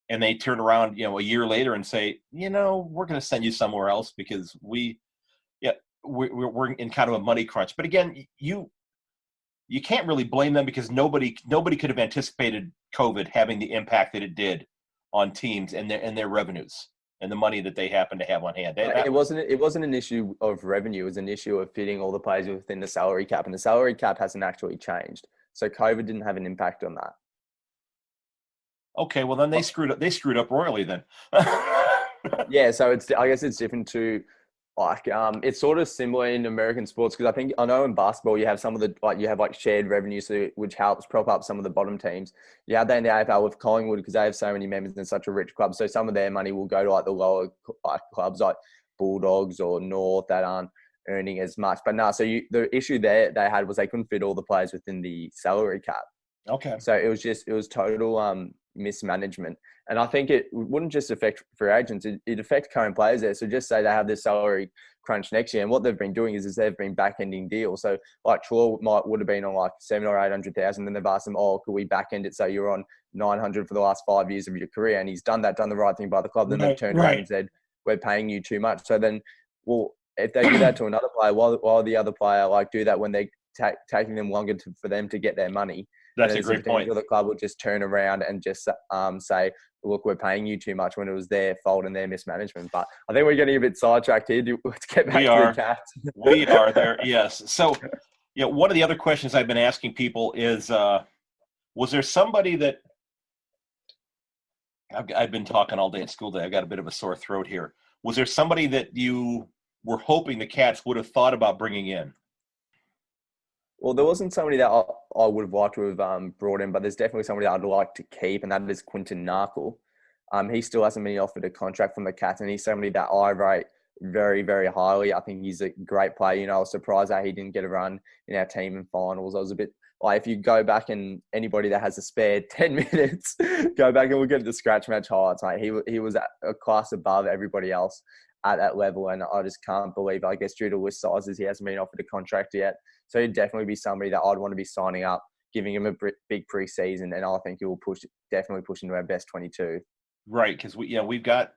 and they turn around, a year later and say, we're going to send you somewhere else because we're in kind of a money crunch. But again, you can't really blame them because nobody could have anticipated COVID having the impact that it did on teams and their revenues and the money that they happen to have on hand. It wasn't an issue of revenue. It was an issue of fitting all the players within the salary cap, and the salary cap hasn't actually changed. So COVID didn't have an impact on that. Okay, well then they screwed up royally then. Yeah, so I guess it's different to it's sort of similar in American sports because I know in basketball you have some of the you have shared revenue, so which helps prop up some of the bottom teams. You have that in the AFL with Collingwood because they have so many members and such a rich club, so some of their money will go to the lower clubs like Bulldogs or North that aren't earning as much. But no, so the issue there they had was they couldn't fit all the players within the salary cap. Okay. So it was total mismanagement. And I think it wouldn't just affect free agents, it affects current players there. So just say they have this salary crunch next year. And what they've been doing is they've been back-ending deals. So like Trelaw would have been on 700,000 or 800,000. Then they've asked him, could we back-end it? So you're on 900 for the last 5 years of your career. And he's done the right thing by the club. Then they've turned around and said, we're paying you too much. So then, if they do that to another player, while the other player like do that when they're taking them longer for them to get their money, That's then a there's great point. The club will just turn around and just say, look, we're paying you too much when it was their fault and their mismanagement. But I think we're getting a bit sidetracked here. Let's get back to the Cats. We are there, yes. So, one of the other questions I've been asking people is, was there somebody that I've been talking all day at school today. I've got a bit of a sore throat here. Was there somebody that you were hoping the Cats would have thought about bringing in? Well, there wasn't somebody that I would have liked to have brought in, but there's definitely somebody that I'd like to keep, and that is Quinton Narkle. He still hasn't been offered a contract from the Cats, and he's somebody that I rate very, very highly. I think he's a great player. I was surprised that he didn't get a run in our team in finals. I was a bit like, if you go back and anybody that has a spare 10 minutes, go back and look at the scratch match highlights. Like he was a class above everybody else at that level, and I just can't believe, I guess, due to list sizes, he hasn't been offered a contract yet. So he'd definitely be somebody that I'd want to be signing up, giving him a big preseason, and I think he will definitely push into our best 22. Right, because we've got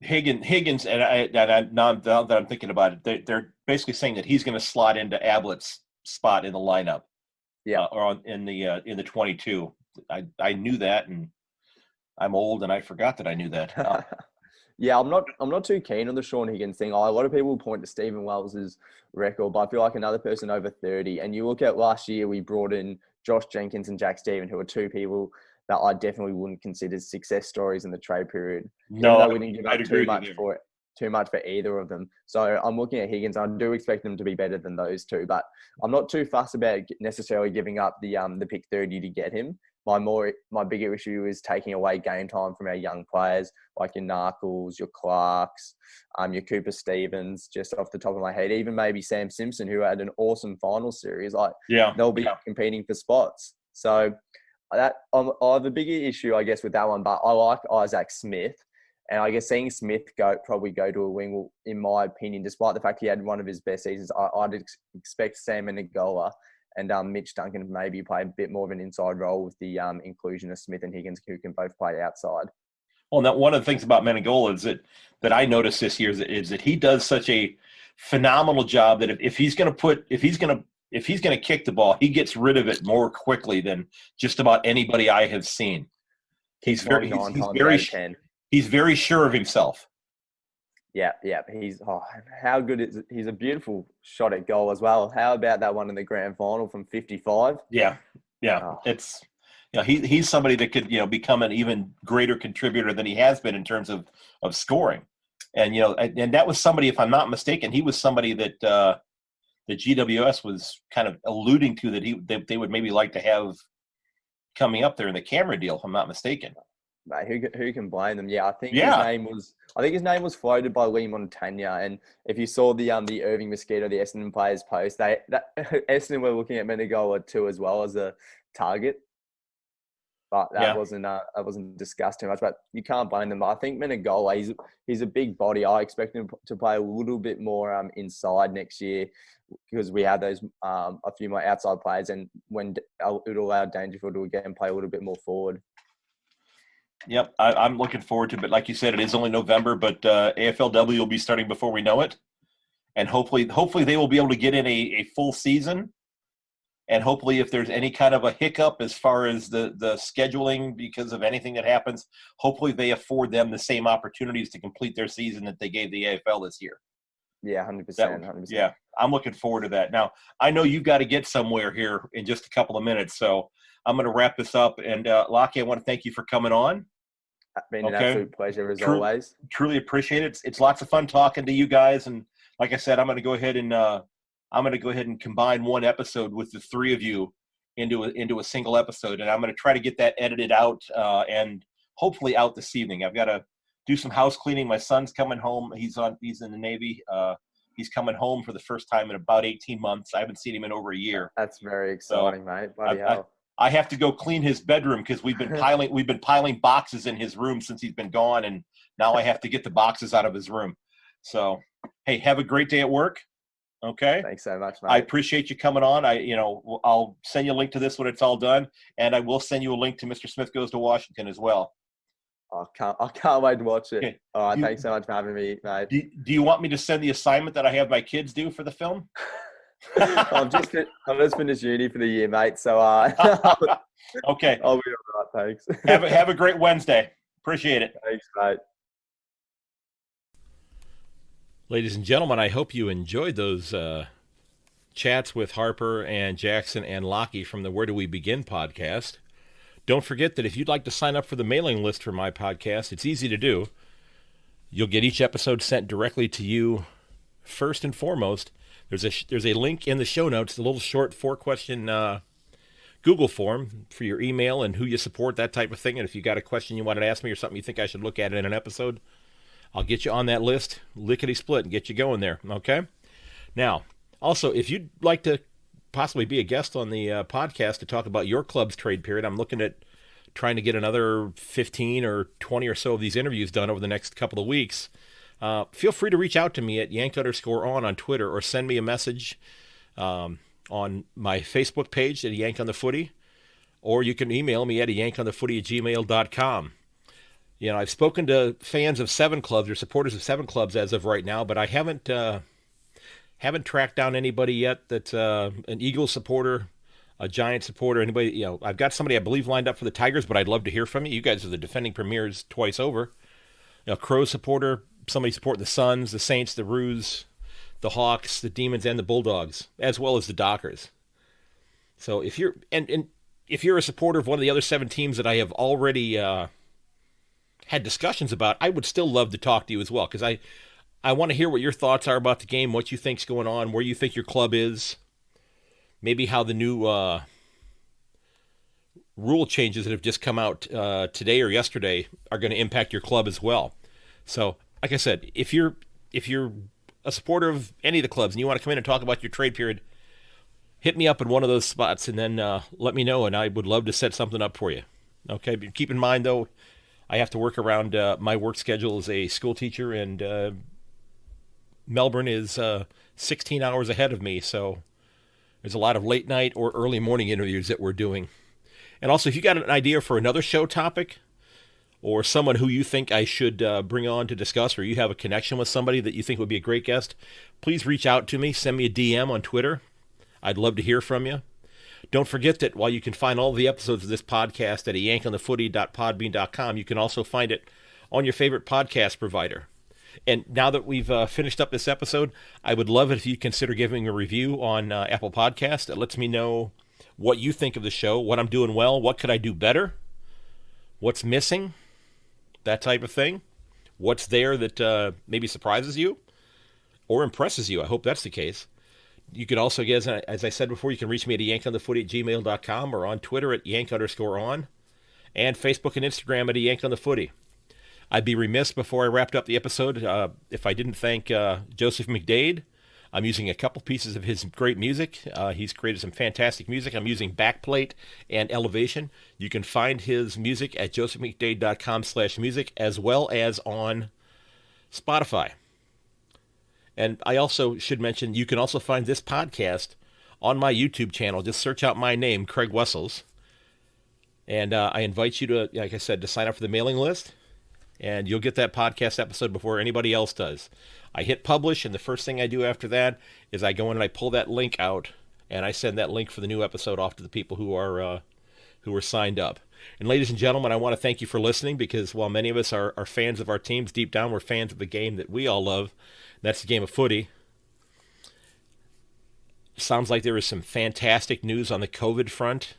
Higgins, and now that I'm thinking about it, they're basically saying that he's going to slot into Ablett's spot in the lineup, or in the 22. I knew that, and I'm old, and I forgot that I knew that. Yeah, I'm not too keen on the Sean Higgins thing. A lot of people point to Stephen Wells's record, but I feel like another person over 30. And you look at last year, we brought in Josh Jenkins and Jack Stephen, who are two people that I definitely wouldn't consider success stories in the trade period. No, even though we didn't give up too much for either of them. So I'm looking at Higgins. I do expect them to be better than those two, but I'm not too fussed about necessarily giving up the pick 30 to get him. My bigger issue is taking away game time from our young players, like your Narkles, your Clarks, your Cooper Stevens, just off the top of my head. Even maybe Sam Simpson, who had an awesome final series. They'll be competing for spots. So I have a bigger issue, I guess, with that one. But I like Isaac Smith, and I guess seeing Smith probably go to a wing will, in my opinion, despite the fact he had one of his best seasons, I'd expect Sam Menegola and Mitch Duncan maybe play a bit more of an inside role with the inclusion of Smith and Higgins, who can both play outside. Well, now one of the things about Menegola is that I noticed this year is that he does such a phenomenal job that if he's going to kick the ball, he gets rid of it more quickly than just about anybody I have seen. He's very sure of himself. Yeah. How good is it? He's a beautiful shot at goal as well. How about that one in the grand final from 55? Yeah. Oh. It's he's somebody that could become an even greater contributor than he has been in terms of scoring, and and that was somebody, if I'm not mistaken, he was somebody that the GWS was kind of alluding to that they would maybe like to have coming up there in the camera deal, if I'm not mistaken. Mate, who can blame them? Yeah, I think his name was floated by Lee Montagna, and if you saw the Irving Mosquito, the Essendon players post, Essendon were looking at Menegola too as well as a target, but that wasn't discussed too much. But you can't blame them. I think Menegola, he's a big body. I expect him to play a little bit more inside next year, because we have those a few more outside players, and when it will allow Dangerfield to again play a little bit more forward. Yep, I'm looking forward to it. But like you said, it is only November, but AFLW will be starting before we know it. And hopefully they will be able to get in a full season. And hopefully if there's any kind of a hiccup as far as the scheduling because of anything that happens, hopefully they afford them the same opportunities to complete their season that they gave the AFL this year. Yeah, 100%. Yeah, I'm looking forward to that. Now, I know you've got to get somewhere here in just a couple of minutes, so I'm going to wrap this up. And Lachie, I want to thank you for coming on. It's been an absolute pleasure as always. Truly appreciate it. It's lots of fun talking to you guys. And like I said, I'm going to go ahead and combine one episode with the three of you into a single episode, and I'm going to try to get that edited out and hopefully out this evening. I've got to do some house cleaning. My son's coming home. He's in the Navy. He's coming home for the first time in about 18 months. I haven't seen him in over a year. That's very exciting, mate. Bloody hell. I have to go clean his bedroom because we've been piling boxes in his room since he's been gone, and now I have to get the boxes out of his room. So, hey, have a great day at work. Okay. Thanks so much, mate. I appreciate you coming on. I'll send you a link to this when it's all done, and I will send you a link to Mr. Smith Goes to Washington as well. I can't wait to watch it. Okay. All right, thanks so much for having me, mate. Do you want me to send the assignment that I have my kids do for the film? I've just finished uni for the year, mate. So Okay. I'll be all right. Thanks. Have a great Wednesday. Appreciate it. Thanks, mate. Ladies and gentlemen, I hope you enjoyed those chats with Harper and Jackson and Lachie from the Where Do We Begin podcast. Don't forget that if you'd like to sign up for the mailing list for my podcast, it's easy to do. You'll get each episode sent directly to you first and foremost. There's a link in the show notes, a little short 4-question Google form for your email and who you support, that type of thing. And if you got a question you wanted to ask me or something you think I should look at in an episode, I'll get you on that list, lickety-split, and get you going there, okay? Now, also, if you'd like to possibly be a guest on the podcast to talk about your club's trade period, I'm looking at trying to get another 15 or 20 or so of these interviews done over the next couple of weeks. Feel free to reach out to me at Yank_on Twitter, or send me a message on my Facebook page at Yank on the Footy, or you can email me at yankonthefooty@gmail.com. You know, I've spoken to fans of 7 clubs or supporters of 7 clubs as of right now, but I haven't tracked down anybody yet that's an Eagles supporter, a Giant supporter, anybody. You know, I've got somebody I believe lined up for the Tigers, but I'd love to hear from you. You guys are the defending premiers twice over. You know, Crows supporter, somebody supporting the Suns, the Saints, the Roos, the Hawks, the Demons, and the Bulldogs, as well as the Dockers. So if you're if you're a supporter of one of the other 7 teams that I have already had discussions about, I would still love to talk to you as well, because I want to hear what your thoughts are about the game, what you think's going on, where you think your club is, maybe how the new rule changes that have just come out today or yesterday are going to impact your club as well. So, like I said, if you're a supporter of any of the clubs and you want to come in and talk about your trade period, hit me up in one of those spots and then let me know, and I would love to set something up for you. Okay, but keep in mind, though, I have to work around my work schedule as a school teacher, and Melbourne is 16 hours ahead of me, so there's a lot of late night or early morning interviews that we're doing. And also, if you got an idea for another show topic, or someone who you think I should bring on to discuss, or you have a connection with somebody that you think would be a great guest, please reach out to me. Send me a DM on Twitter. I'd love to hear from you. Don't forget that while you can find all the episodes of this podcast at yankonthefooty.podbean.com, you can also find it on your favorite podcast provider. And now that we've finished up this episode, I would love it if you'd consider giving a review on Apple Podcast. It lets me know what you think of the show, what I'm doing well, what could I do better, what's missing, that type of thing. What's there that maybe surprises you or impresses you. I hope that's the case. You can also, as I said before, you can reach me at yankonthefooty@gmail.com, or on Twitter at yank_on, and Facebook and Instagram at yankonthefooty. I'd be remiss before I wrapped up the episode if I didn't thank Joseph McDade. I'm using a couple pieces of his great music. He's created some fantastic music. I'm using Backplate and Elevation. You can find his music at josephmcdade.com/music, as well as on Spotify. And I also should mention, you can also find this podcast on my YouTube channel. Just search out my name, Craig Wessels. And I invite you to, like I said, to sign up for the mailing list. And you'll get that podcast episode before anybody else does. I hit publish, and the first thing I do after that is I go in and I pull that link out, and I send that link for the new episode off to the people who are signed up. And ladies and gentlemen, I want to thank you for listening, because while many of us are fans of our teams, deep down we're fans of the game that we all love. That's the game of footy. Sounds like there is some fantastic news on the COVID front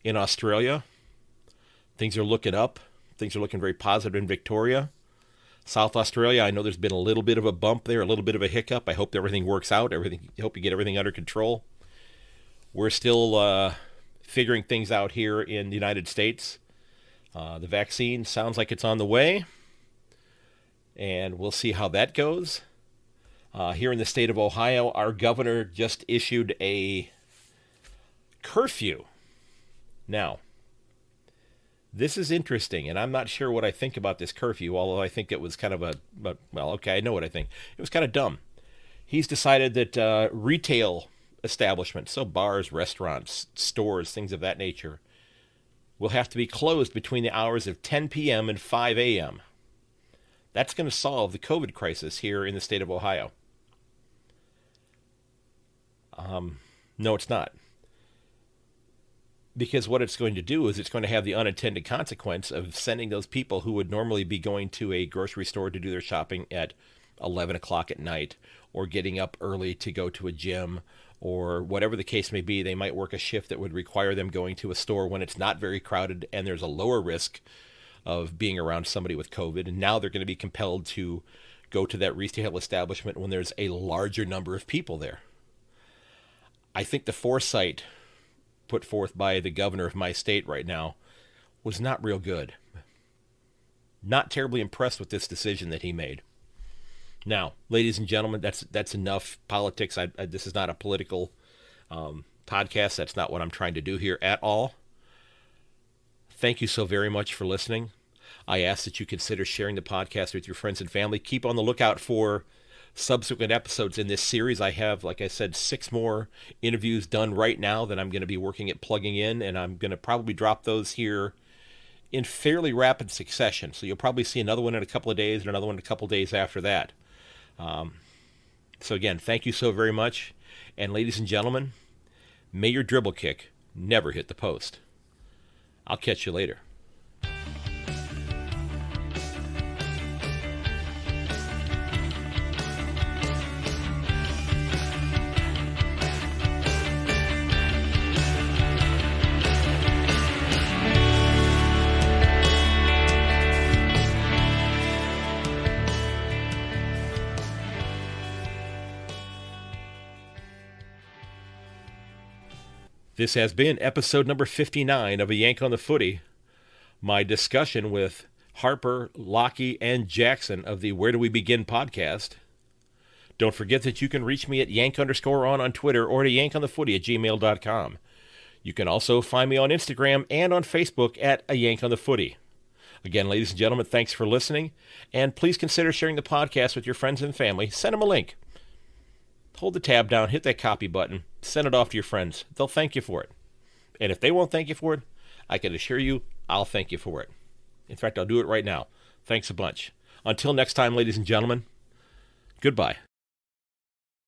in Australia. Things are looking up. Things are looking very positive in Victoria. South Australia, I know there's been a little bit of a bump there, a little bit of a hiccup. I hope everything works out. I hope you get everything under control. We're still figuring things out here in the United States. The vaccine sounds like it's on the way, and we'll see how that goes. Here in the state of Ohio, our governor just issued a curfew. Now, this is interesting, and I'm not sure what I think about this curfew, although I think it was kind of I know what I think. It was kind of dumb. He's decided that retail establishments, so bars, restaurants, stores, things of that nature, will have to be closed between the hours of 10 p.m. and 5 a.m. That's going to solve the COVID crisis here in the state of Ohio. No, it's not. Because what it's going to do is it's going to have the unintended consequence of sending those people who would normally be going to a grocery store to do their shopping at 11 o'clock at night, or getting up early to go to a gym, or whatever the case may be. They might work a shift that would require them going to a store when it's not very crowded and there's a lower risk of being around somebody with COVID. And now they're going to be compelled to go to that retail establishment when there's a larger number of people there. I think the foresight put forth by the governor of my state right now was not real good. Not terribly impressed with this decision that he made. Now, ladies and gentlemen, that's enough politics. This is not a political podcast. That's not what I'm trying to do here at all. Thank you so very much for listening. I ask that you consider sharing the podcast with your friends and family. Keep on the lookout for subsequent episodes in this series. I have, like I said, 6 more interviews done right now that I'm going to be working at plugging in, and I'm going to probably drop those here in fairly rapid succession. So you'll probably see another one in a couple of days and another one in a couple of days after that. So again, thank you so very much. And ladies and gentlemen, may your dribble kick never hit the post. I'll catch you later. This has been episode number 59 of A Yank on the Footy. My discussion with Harper, Lachie, and Jackson of the Where Do We Begin podcast. Don't forget that you can reach me at yank_on on Twitter, or to yankonthefooty@gmail.com. You can also find me on Instagram and on Facebook at A Yank on the Footy. Again, ladies and gentlemen, thanks for listening, and please consider sharing the podcast with your friends and family. Send them a link. Hold the tab down, hit that copy button, send it off to your friends. They'll thank you for it. And if they won't thank you for it, I can assure you I'll thank you for it. In fact, I'll do it right now. Thanks a bunch. Until next time, ladies and gentlemen, goodbye.